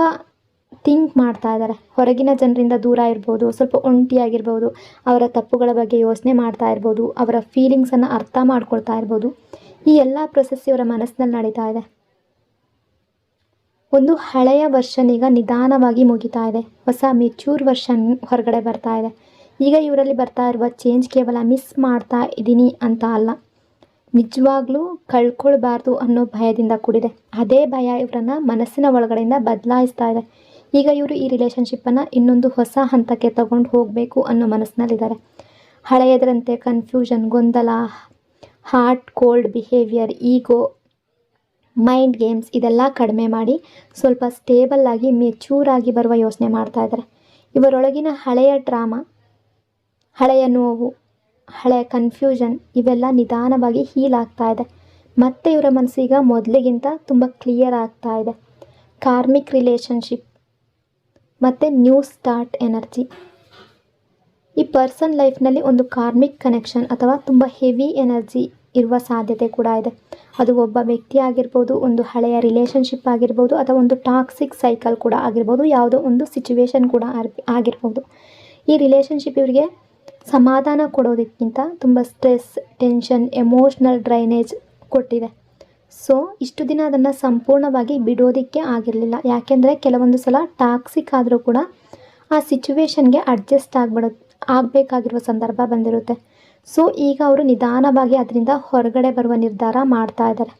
ಥಿಂಕ್ ಮಾಡ್ತಾ ಇದ್ದಾರೆ. ಹೊರಗಿನ ಜನರಿಂದ ದೂರ ಇರ್ಬೋದು, ಸ್ವಲ್ಪ ಒಂಟಿಯಾಗಿರ್ಬೋದು, ಅವರ ತಪ್ಪುಗಳ ಬಗ್ಗೆ ಯೋಚನೆ ಮಾಡ್ತಾ ಇರ್ಬೋದು, ಅವರ ಫೀಲಿಂಗ್ಸನ್ನು ಅರ್ಥ ಮಾಡ್ಕೊಳ್ತಾ ಇರ್ಬೋದು. ಈ ಎಲ್ಲ ಪ್ರೊಸೆಸ್ ಇವರ ಮನಸ್ಸಿನಲ್ಲಿ ನಡೀತಾ ಇದೆ. ಒಂದು ಹಳೆಯ ವರ್ಷನ್ ಈಗ ನಿಧಾನವಾಗಿ ಮುಗಿತಾ ಇದೆ. ಹೊಸ ಮೆಚ್ಯೂರ್ ವರ್ಷನ್ ಹೊರಗಡೆ ಬರ್ತಾ ಇದೆ. ಈಗ ಇವರಲ್ಲಿ ಬರ್ತಾ ಇರುವ ಚೇಂಜ್ ಕೇವಲ ಮಿಸ್ ಮಾಡ್ತಾ ಇದ್ದೀನಿ ಅಂತ ಅಲ್ಲ, ನಿಜವಾಗ್ಲೂ ಕಳ್ಕೊಳ್ಬಾರ್ದು ಅನ್ನೋ ಭಯದಿಂದ ಕೂಡಿದೆ. ಅದೇ ಭಯ ಇವರನ್ನು ಮನಸ್ಸಿನ ಒಳಗಡೆಯಿಂದ ಬದಲಾಯಿಸ್ತಾ ಇದೆ. ಈಗ ಇವರು ಈ ರಿಲೇಷನ್ಶಿಪ್ಪನ್ನು ಇನ್ನೊಂದು ಹೊಸ ಹಂತಕ್ಕೆ ತಗೊಂಡು ಹೋಗಬೇಕು ಅನ್ನೋ ಮನಸ್ಸಿನಲ್ಲಿದ್ದಾರೆ. ಹಳೆಯದರಂತೆ ಕನ್ಫ್ಯೂಷನ್, ಗೊಂದಲ, ಹಾರ್ಟ್ ಕೋಲ್ಡ್ ಬಿಹೇವಿಯರ್, ಈಗೋ, ಮೈಂಡ್ ಗೇಮ್ಸ್ ಇದೆಲ್ಲ ಕಡಿಮೆ ಮಾಡಿ ಸ್ವಲ್ಪ ಸ್ಟೇಬಲ್ ಆಗಿ ಮೆಚ್ಯೂರ್ ಆಗಿ ಬರುವ ಯೋಚನೆ ಮಾಡ್ತಾ ಇದ್ದಾರೆ. ಇವರೊಳಗಿನ ಹಳೆಯ ಡ್ರಾಮಾ, ಹಳೆಯ ನೋವು, ಹಳೆಯ ಕನ್ಫ್ಯೂಷನ್ ಇವೆಲ್ಲ ನಿಧಾನವಾಗಿ ಹೀಲ್ ಆಗ್ತಾ ಇದೆ. ಮತ್ತು ಇವರ ಮನಸ್ಸೀಗ ಮೊದಲಿಗಿಂತ ತುಂಬ ಕ್ಲಿಯರ್ ಆಗ್ತಾ ಇದೆ. ಕಾರ್ಮಿಕ್ ರಿಲೇಷನ್ಶಿಪ್ ಮತ್ತು ನ್ಯೂ ಸ್ಟಾರ್ಟ್ ಎನರ್ಜಿ. ಈ ಪರ್ಸನ್ ಲೈಫ್ನಲ್ಲಿ ಒಂದು ಕಾರ್ಮಿಕ್ ಕನೆಕ್ಷನ್ ಅಥವಾ ತುಂಬ ಹೆವಿ ಎನರ್ಜಿ ಇರುವ ಸಾಧ್ಯತೆ ಕೂಡ ಇದೆ. ಅದು ಒಬ್ಬ ವ್ಯಕ್ತಿ ಆಗಿರ್ಬೋದು, ಒಂದು ಹಳೆಯ ರಿಲೇಷನ್ಶಿಪ್ ಆಗಿರ್ಬೋದು, ಅಥವಾ ಒಂದು ಟಾಕ್ಸಿಕ್ ಸೈಕಲ್ ಕೂಡ ಆಗಿರ್ಬೋದು, ಯಾವುದೋ ಒಂದು ಸಿಚುವೇಶನ್ ಕೂಡ ಆಗಿರ್ಬೋದು. ಈ ರಿಲೇಷನ್ಶಿಪ್ ಇವರಿಗೆ ಸಮಾಧಾನ ಕೊಡೋದಕ್ಕಿಂತ ತುಂಬ ಸ್ಟ್ರೆಸ್, ಟೆನ್ಷನ್, ಎಮೋಷ್ನಲ್ ಡ್ರೈನೇಜ್ ಕೊಟ್ಟಿದೆ. ಸೊ ಇಷ್ಟು ದಿನ ಅದನ್ನು ಸಂಪೂರ್ಣವಾಗಿ ಬಿಡೋದಕ್ಕೆ ಆಗಿರಲಿಲ್ಲ. ಯಾಕೆಂದರೆ ಕೆಲವೊಂದು ಸಲ ಟಾಕ್ಸಿಕ್ ಆದರೂ ಕೂಡ ಆ ಸಿಚುವೇಶನ್ಗೆ ಅಡ್ಜಸ್ಟ್ ಆಗಬೇಕಾಗಿರುವ ಸಂದರ್ಭ ಬಂದಿರುತ್ತೆ. ಸೊ ಈಗ ಅವರು ನಿಧಾನವಾಗಿ ಅದರಿಂದ ಹೊರಗಡೆ ಬರುವ ನಿರ್ಧಾರ ಮಾಡ್ತಾ ಇದ್ದಾರೆ.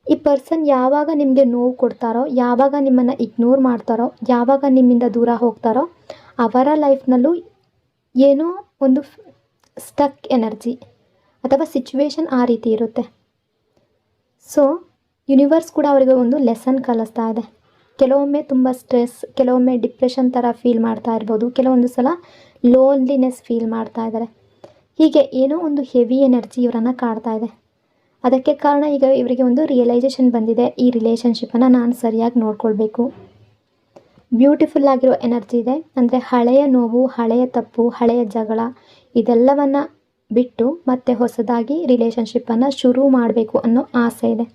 ಈ ಪರ್ಸನ್ ಯಾವಾಗ ನಿಮಗೆ ನೋವು ಕೊಡ್ತಾರೋ, ಯಾವಾಗ ನಿಮ್ಮನ್ನು ಇಗ್ನೋರ್ ಮಾಡ್ತಾರೋ, ಯಾವಾಗ ನಿಮ್ಮಿಂದ ದೂರ ಹೋಗ್ತಾರೋ, ಅವರ ಲೈಫ್ನಲ್ಲೂ ಏನೋ ಒಂದು ಸ್ಟಕ್ ಎನರ್ಜಿ ಅಥವಾ ಸಿಚುವೇಶನ್ ಆ ರೀತಿ ಇರುತ್ತೆ. ಸೊ ಯೂನಿವರ್ಸ್ ಕೂಡ ಅವರಿಗೆ ಒಂದು ಲೆಸನ್ ಕಲಿಸ್ತಾ ಇದೆ. ಕೆಲವೊಮ್ಮೆ ತುಂಬ ಸ್ಟ್ರೆಸ್, ಕೆಲವೊಮ್ಮೆ ಡಿಪ್ರೆಷನ್ ಥರ ಫೀಲ್ ಮಾಡ್ತಾ ಇರ್ಬೋದು, ಕೆಲವೊಂದು ಸಲ ಲೋನ್ಲಿನೆಸ್ ಫೀಲ್ ಮಾಡ್ತಾ ಇದ್ದಾರೆ. ಹೀಗೆ ಏನೋ ಒಂದು ಹೆವಿ ಎನರ್ಜಿ ಇವರನ್ನು ಕಾಡ್ತಾ ಇದೆ. ಅದಕ್ಕೆ ಕಾರಣ ಈಗ ಇವರಿಗೆ ಒಂದು ರಿಯಲೈಸೇಷನ್ ಬಂದಿದೆ, ಈ ರಿಲೇಷನ್ಶಿಪ್ಪನ್ನು ನಾನು ಸರಿಯಾಗಿ ನೋಡ್ಕೊಳ್ಬೇಕು. ಬ್ಯೂಟಿಫುಲ್ ಆಗಿರೋ ಎನರ್ಜಿ ಇದೆ. ಅಂದರೆ ಹಳೆಯ ನೋವು, ಹಳೆಯ ತಪ್ಪು, ಹಳೆಯ ಜಗಳ ಇದೆಲ್ಲವನ್ನು ಬಿಟ್ಟು ಮತ್ತೆ ಹೊಸದಾಗಿ ರಿಲೇಷನ್ಶಿಪ್ಪನ್ನು ಶುರು ಮಾಡಬೇಕು ಅನ್ನೋ ಆಸೆ ಇದೆ.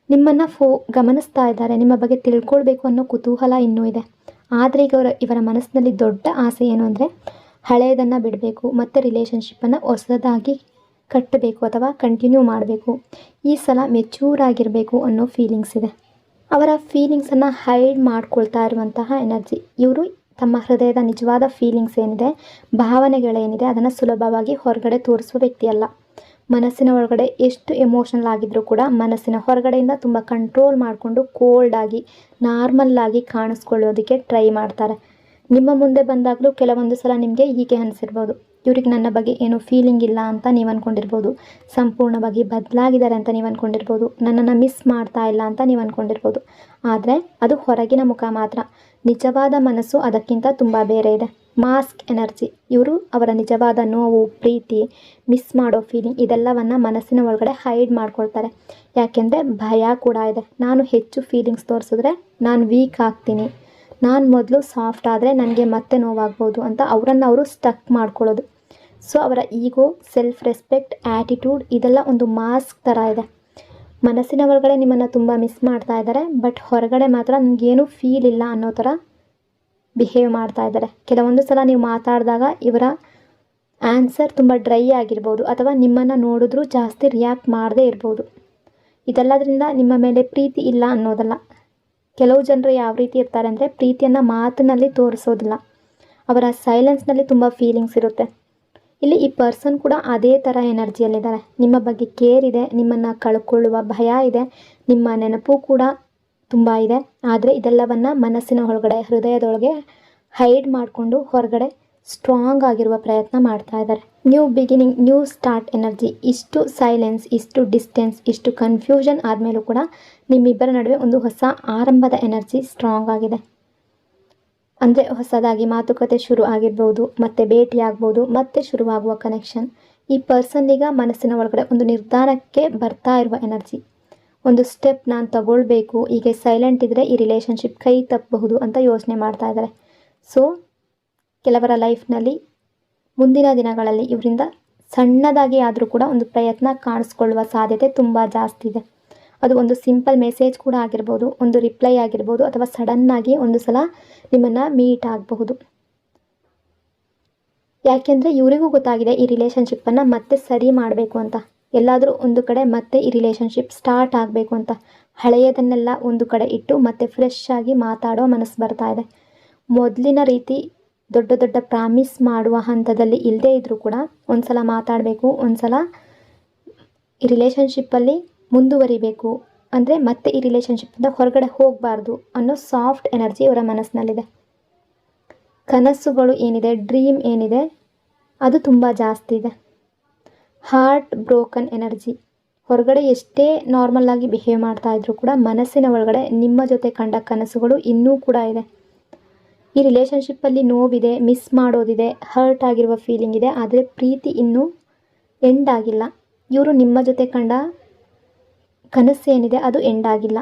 ನಿಮ್ಮನ್ನು ಗಮನಿಸ್ತಾ ಇದ್ದಾರೆ, ನಿಮ್ಮ ಬಗ್ಗೆ ತಿಳ್ಕೊಳ್ಬೇಕು ಅನ್ನೋ ಕುತೂಹಲ ಇನ್ನೂ ಇದೆ. ಆದರೆ ಈಗ ಇವರ ಮನಸ್ಸಿನಲ್ಲಿ ದೊಡ್ಡ ಆಸೆ ಏನು ಅಂದರೆ ಹಳೆಯದನ್ನು ಬಿಡಬೇಕು, ಮತ್ತು ರಿಲೇಷನ್ಶಿಪ್ಪನ್ನು ಹೊಸದಾಗಿ ಕಟ್ಟಬೇಕು ಅಥವಾ ಕಂಟಿನ್ಯೂ ಮಾಡಬೇಕು. ಈ ಸಲ ಮೆಚ್ಯೂರ್ ಆಗಿರಬೇಕು ಅನ್ನೋ ಫೀಲಿಂಗ್ಸ್ ಇದೆ. ಅವರ ಫೀಲಿಂಗ್ಸನ್ನು ಹೈಡ್ ಮಾಡ್ಕೊಳ್ತಾ ಇರುವಂತಹ ಎನರ್ಜಿ. ಇವರು ತಮ್ಮ ಹೃದಯದ ನಿಜವಾದ ಫೀಲಿಂಗ್ಸ್ ಏನಿದೆ, ಭಾವನೆಗಳೇನಿದೆ ಅದನ್ನು ಸುಲಭವಾಗಿ ಹೊರಗಡೆ ತೋರಿಸುವ ವ್ಯಕ್ತಿಯಲ್ಲ. ಮನಸ್ಸಿನ ಒಳಗಡೆ ಎಷ್ಟು ಎಮೋಷನಲ್ ಆಗಿದ್ರೂ ಕೂಡ ಮನಸ್ಸಿನ ಹೊರಗಡೆಯಿಂದ ತುಂಬ ಕಂಟ್ರೋಲ್ ಮಾಡಿಕೊಂಡು ಕೋಲ್ಡಾಗಿ ನಾರ್ಮಲ್ಲಾಗಿ ಕಾಣಿಸ್ಕೊಳ್ಳೋದಕ್ಕೆ ಟ್ರೈ ಮಾಡ್ತಾರೆ. ನಿಮ್ಮ ಮುಂದೆ ಬಂದಾಗಲೂ ಕೆಲವೊಂದು ಸಲ ನಿಮಗೆ ಹೀಗೆ ಅನಿಸಿರ್ಬೋದು, ಇವ್ರಿಗೆ ನನ್ನ ಬಗ್ಗೆ ಏನೂ ಫೀಲಿಂಗ್ ಇಲ್ಲ ಅಂತ ನೀವು ಅಂದ್ಕೊಂಡಿರ್ಬೋದು, ಸಂಪೂರ್ಣವಾಗಿ ಬದಲಾಗಿದ್ದಾರೆ ಅಂತ ನೀವು ಅಂದ್ಕೊಂಡಿರ್ಬೋದು, ನನ್ನನ್ನು ಮಿಸ್ ಮಾಡ್ತಾ ಇಲ್ಲ ಅಂತ ನೀವು ಅಂದ್ಕೊಂಡಿರ್ಬೋದು. ಆದರೆ ಅದು ಹೊರಗಿನ ಮುಖ ಮಾತ್ರ. ನಿಜವಾದ ಮನಸ್ಸು ಅದಕ್ಕಿಂತ ತುಂಬ ಬೇರೆ ಇದೆ. Mask energy. ಇವರು ಅವರ ನಿಜವಾದ ನೋವು, ಪ್ರೀತಿ, ಮಿಸ್ ಮಾಡೋ ಫೀಲಿಂಗ್ ಇದೆಲ್ಲವನ್ನು ಮನಸ್ಸಿನ ಒಳಗಡೆ ಹೈಡ್ ಮಾಡ್ಕೊಳ್ತಾರೆ. ಯಾಕೆಂದರೆ ಭಯ ಕೂಡ ಇದೆ. ನಾನು ಹೆಚ್ಚು ಫೀಲಿಂಗ್ಸ್ ತೋರಿಸಿದ್ರೆ ನಾನು ವೀಕ್ ಆಗ್ತೀನಿ, ನಾನು ಮೊದಲು ಸಾಫ್ಟ್ ಆದರೆ ನನಗೆ ಮತ್ತೆ ನೋವಾಗ್ಬೋದು ಅಂತ ಅವರು ಸ್ಟಕ್ ಮಾಡ್ಕೊಳ್ಳೋದು. ಸೊ ಅವರ ಈಗೋ, ಸೆಲ್ಫ್ ರೆಸ್ಪೆಕ್ಟ್, ಆ್ಯಟಿಟ್ಯೂಡ್ ಇದೆಲ್ಲ ಒಂದು ಮಾಸ್ಕ್ ಥರ ಇದೆ. ಮನಸ್ಸಿನ ಒಳಗಡೆ ನಿಮ್ಮನ್ನು ತುಂಬ ಮಿಸ್ ಮಾಡ್ತಾ ಇದ್ದಾರೆ, ಬಟ್ ಹೊರಗಡೆ ಮಾತ್ರ ನನಗೇನು ಫೀಲ್ ಇಲ್ಲ ಅನ್ನೋ ಥರ ಬಿಹೇವ್ ಮಾಡ್ತಾ ಇದ್ದಾರೆ. ಕೆಲವೊಂದು ಸಲ ನೀವು ಮಾತಾಡಿದಾಗ ಇವರ ಆನ್ಸರ್ ತುಂಬ ಡ್ರೈ ಆಗಿರ್ಬೋದು, ಅಥವಾ ನಿಮ್ಮನ್ನು ನೋಡಿದ್ರೂ ಜಾಸ್ತಿ ರಿಯಾಕ್ಟ್ ಮಾಡದೇ ಇರ್ಬೋದು. ಇದೆಲ್ಲದರಿಂದ ನಿಮ್ಮ ಮೇಲೆ ಪ್ರೀತಿ ಇಲ್ಲ ಅನ್ನೋದಲ್ಲ. ಕೆಲವು ಜನರು ಯಾವ ರೀತಿ ಇರ್ತಾರೆ ಅಂದರೆ ಪ್ರೀತಿಯನ್ನು ಮಾತಿನಲ್ಲಿ ತೋರಿಸೋದಿಲ್ಲ, ಅವರ ಸೈಲೆನ್ಸ್ನಲ್ಲಿ ತುಂಬ ಫೀಲಿಂಗ್ಸ್ ಇರುತ್ತೆ. ಇಲ್ಲಿ ಈ ಪರ್ಸನ್ ಕೂಡ ಅದೇ ಥರ ಎನರ್ಜಿಯಲ್ಲಿದ್ದಾರೆ. ನಿಮ್ಮ ಬಗ್ಗೆ ಕೇರ್ ಇದೆ, ನಿಮ್ಮನ್ನು ಕಳ್ಕೊಳ್ಳುವ ಭಯ ಇದೆ, ನಿಮ್ಮ ನೆನಪು ಕೂಡ ತುಂಬ ಇದೆ. ಆದರೆ ಇದೆಲ್ಲವನ್ನು ಮನಸ್ಸಿನ ಒಳಗಡೆ, ಹೃದಯದೊಳಗೆ ಹೈಡ್ ಮಾಡಿಕೊಂಡು ಹೊರಗಡೆ ಸ್ಟ್ರಾಂಗ್ ಆಗಿರುವ ಪ್ರಯತ್ನ ಮಾಡ್ತಾ ಇದ್ದಾರೆ. New beginning, new start energy. ಇಷ್ಟು ಸೈಲೆನ್ಸ್, ಇಷ್ಟು ಡಿಸ್ಟೆನ್ಸ್, ಇಷ್ಟು ಕನ್ಫ್ಯೂಷನ್ ಆದಮೇಲೂ ಕೂಡ ನಿಮ್ಮಿಬ್ಬರ ನಡುವೆ ಒಂದು ಹೊಸ ಆರಂಭದ ಎನರ್ಜಿ ಸ್ಟ್ರಾಂಗ್ ಆಗಿದೆ. ಅಂದರೆ ಹೊಸದಾಗಿ ಮಾತುಕತೆ ಶುರು ಆಗಿರ್ಬೋದು, ಮತ್ತೆ ಭೇಟಿ ಆಗ್ಬೋದು, ಮತ್ತೆ ಶುರುವಾಗುವ ಕನೆಕ್ಷನ್. ಈ ಪರ್ಸನ್ನಿಗ ಮನಸ್ಸಿನ ಒಳಗಡೆ ಒಂದು ನಿರ್ಧಾರಕ್ಕೆ ಬರ್ತಾ ಇರುವ ಎನರ್ಜಿ. ಒಂದು ಸ್ಟೆಪ್ ನಾನು ತಗೊಳ್ಬೇಕು, ಹೀಗೆ ಸೈಲೆಂಟ್ ಇದ್ದರೆ ಈ ರಿಲೇಷನ್ಶಿಪ್ ಕೈ ತಪ್ಪಬಹುದು ಅಂತ ಯೋಚನೆ ಮಾಡ್ತಾ ಇದ್ದಾರೆ. ಸೊ ಕೆಲವರ ಲೈಫ್ನಲ್ಲಿ ಮುಂದಿನ ದಿನಗಳಲ್ಲಿ ಇವರಿಂದ ಸಣ್ಣದಾಗಿ ಆದರೂ ಕೂಡ ಒಂದು ಪ್ರಯತ್ನ ಕಾಣಿಸ್ಕೊಳ್ಳುವ ಸಾಧ್ಯತೆ ತುಂಬ ಜಾಸ್ತಿ ಇದೆ. ಅದು ಒಂದು ಸಿಂಪಲ್ ಮೆಸೇಜ್ ಕೂಡ ಆಗಿರ್ಬೋದು, ಒಂದು ರಿಪ್ಲೈ ಆಗಿರ್ಬೋದು, ಅಥವಾ ಸಡನ್ನಾಗಿ ಒಂದು ಸಲ ನಿಮ್ಮನ್ನು ಮೀಟ್ ಆಗಬಹುದು. ಯಾಕೆಂದರೆ ಇವರಿಗೂ ಗೊತ್ತಾಗಿದೆ ಈ ರಿಲೇಷನ್ಶಿಪ್ಪನ್ನು ಮತ್ತೆ ಸರಿ ಮಾಡಬೇಕು ಅಂತ. ಎಲ್ಲಾದರೂ ಒಂದು ಕಡೆ ಮತ್ತೆ ಈ ರಿಲೇಷನ್ಶಿಪ್ ಸ್ಟಾರ್ಟ್ ಆಗಬೇಕು ಅಂತ. ಹಳೆಯದನ್ನೆಲ್ಲ ಒಂದು ಕಡೆ ಇಟ್ಟು ಮತ್ತೆ ಫ್ರೆಶ್ ಆಗಿ ಮಾತಾಡೋ ಮನಸ್ಸು ಬರ್ತಾ ಇದೆ. ಮೊದಲಿನ ರೀತಿ ದೊಡ್ಡ ದೊಡ್ಡ ಪ್ರಾಮಿಸ್ ಮಾಡುವ ಹಂತದಲ್ಲಿ ಇಲ್ಲದೇ ಇದ್ದರೂ ಕೂಡ ಒಂದು ಸಲ ಮಾತಾಡಬೇಕು, ಒಂದು ಸಲ ಈ ರಿಲೇಷನ್ಶಿಪ್ಪಲ್ಲಿ ಮುಂದುವರಿಬೇಕು, ಅಂದರೆ ಮತ್ತೆ ಈ ರಿಲೇಷನ್ಶಿಪ್ಪಿಂದ ಹೊರಗಡೆ ಹೋಗಬಾರ್ದು ಅನ್ನೋ ಸಾಫ್ಟ್ ಎನರ್ಜಿ ಅವರ ಮನಸ್ಸಿನಲ್ಲಿದೆ. ಕನಸುಗಳು ಏನಿದೆ, ಡ್ರೀಮ್ ಏನಿದೆ ಅದು ತುಂಬ ಜಾಸ್ತಿ ಇದೆ. Heart broken energy. ಹೊರಗಡೆ ಎಷ್ಟೇ ನಾರ್ಮಲ್ಲಾಗಿ ಬಿಹೇವ್ ಮಾಡ್ತಾ ಇದ್ರೂ ಕೂಡ ಮನಸ್ಸಿನ ಒಳಗಡೆ ನಿಮ್ಮ ಜೊತೆ ಕಂಡ ಕನಸುಗಳು ಇನ್ನೂ ಕೂಡ ಇದೆ. ಈ ರಿಲೇಷನ್ಶಿಪ್ಪಲ್ಲಿ ನೋವಿದೆ, ಮಿಸ್ ಮಾಡೋದಿದೆ, ಹರ್ಟ್ ಆಗಿರುವ ಫೀಲಿಂಗ್ ಇದೆ, ಆದರೆ ಪ್ರೀತಿ ಇನ್ನೂ ಎಂಡ್ ಆಗಿಲ್ಲ. ಇವರು ನಿಮ್ಮ ಜೊತೆ ಕಂಡ ಕನಸು ಏನಿದೆ ಅದು ಎಂಡ್ ಆಗಿಲ್ಲ.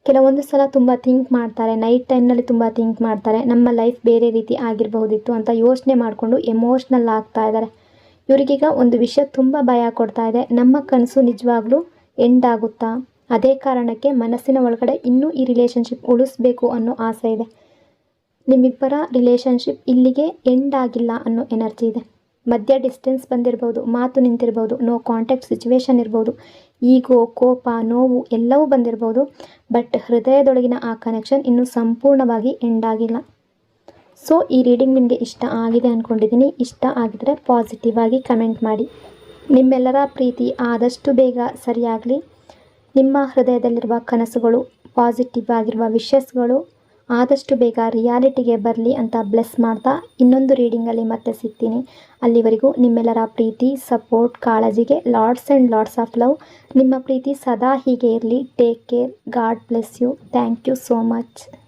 ಕೆಲವೊಂದು ಸಲ ತುಂಬ ಥಿಂಕ್ ಮಾಡ್ತಾರೆ, ನೈಟ್ ಟೈಮ್ನಲ್ಲಿ ತುಂಬ ಥಿಂಕ್ ಮಾಡ್ತಾರೆ, ನಮ್ಮ ಲೈಫ್ ಬೇರೆ ರೀತಿ ಆಗಿರಬಹುದಿತ್ತು ಅಂತ ಯೋಚನೆ ಮಾಡಿಕೊಂಡು ಎಮೋಷ್ನಲ್ ಆಗ್ತಾ ಇದ್ದಾರೆ. ಇವರಿಗೀಗ ಒಂದು ವಿಷಯ ತುಂಬ ಭಯ ಕೊಡ್ತಾ ಇದೆ, ನಮ್ಮ ಕನಸು ನಿಜವಾಗ್ಲೂ ಎಂಡ್ ಆಗುತ್ತಾ? ಅದೇ ಕಾರಣಕ್ಕೆ ಮನಸ್ಸಿನ ಒಳಗಡೆ ಇನ್ನೂ ಈ ರಿಲೇಷನ್ಶಿಪ್ ಉಳಿಸ್ಬೇಕು ಅನ್ನೋ ಆಸೆ ಇದೆ. ನಿಮ್ಮಿಬ್ಬರ ರಿಲೇಷನ್ಶಿಪ್ ಇಲ್ಲಿಗೆ ಎಂಡ್ ಆಗಿಲ್ಲ ಅನ್ನೋ ಎನರ್ಜಿ ಇದೆ. ಮಧ್ಯ ಡಿಸ್ಟೆನ್ಸ್ ಬಂದಿರ್ಬೋದು, ಮಾತು ನಿಂತಿರ್ಬೋದು, ನೋ ಕಾಂಟ್ಯಾಕ್ಟ್ ಸಿಚುವೇಶನ್ ಇರ್ಬೋದು, ಈಗೋ, ಕೋಪ, ನೋವು ಎಲ್ಲವೂ ಬಂದಿರ್ಬೋದು. ಬಟ್ ಹೃದಯದೊಳಗಿನ ಆ ಕನೆಕ್ಷನ್ ಇನ್ನೂ ಸಂಪೂರ್ಣವಾಗಿ ಎಂಡ್ ಆಗಿಲ್ಲ. ಸೊ ಈ ರೀಡಿಂಗ್ ನಿಮಗೆ ಇಷ್ಟ ಆಗಿದೆ ಅಂದ್ಕೊಂಡಿದ್ದೀನಿ. ಇಷ್ಟ ಆಗಿದರೆ ಪಾಸಿಟಿವ್ ಆಗಿ ಕಮೆಂಟ್ ಮಾಡಿ. ನಿಮ್ಮೆಲ್ಲರ ಪ್ರೀತಿ ಆದಷ್ಟು ಬೇಗ ಸರಿಯಾಗಲಿ. ನಿಮ್ಮ ಹೃದಯದಲ್ಲಿರುವ ಕನಸುಗಳು, ಪಾಸಿಟಿವ್ ಆಗಿರುವ ವಿಷಸ್ಗಳು ಆದಷ್ಟು ಬೇಗ ರಿಯಾಲಿಟಿಗೆ ಬರಲಿ ಅಂತ ಬ್ಲೆಸ್ ಮಾಡ್ತಾ ಇನ್ನೊಂದು ರೀಡಿಂಗಲ್ಲಿ ಮತ್ತೆ ಸಿಗ್ತೀನಿ. ಅಲ್ಲಿವರೆಗೂ ನಿಮ್ಮೆಲ್ಲರ ಪ್ರೀತಿ, ಸಪೋರ್ಟ್, ಕಾಳಜಿಗೆ lots and lots of love. ನಿಮ್ಮ ಪ್ರೀತಿ ಸದಾ ಹೀಗೆ ಇರಲಿ. Take care. God bless you. Thank you so much.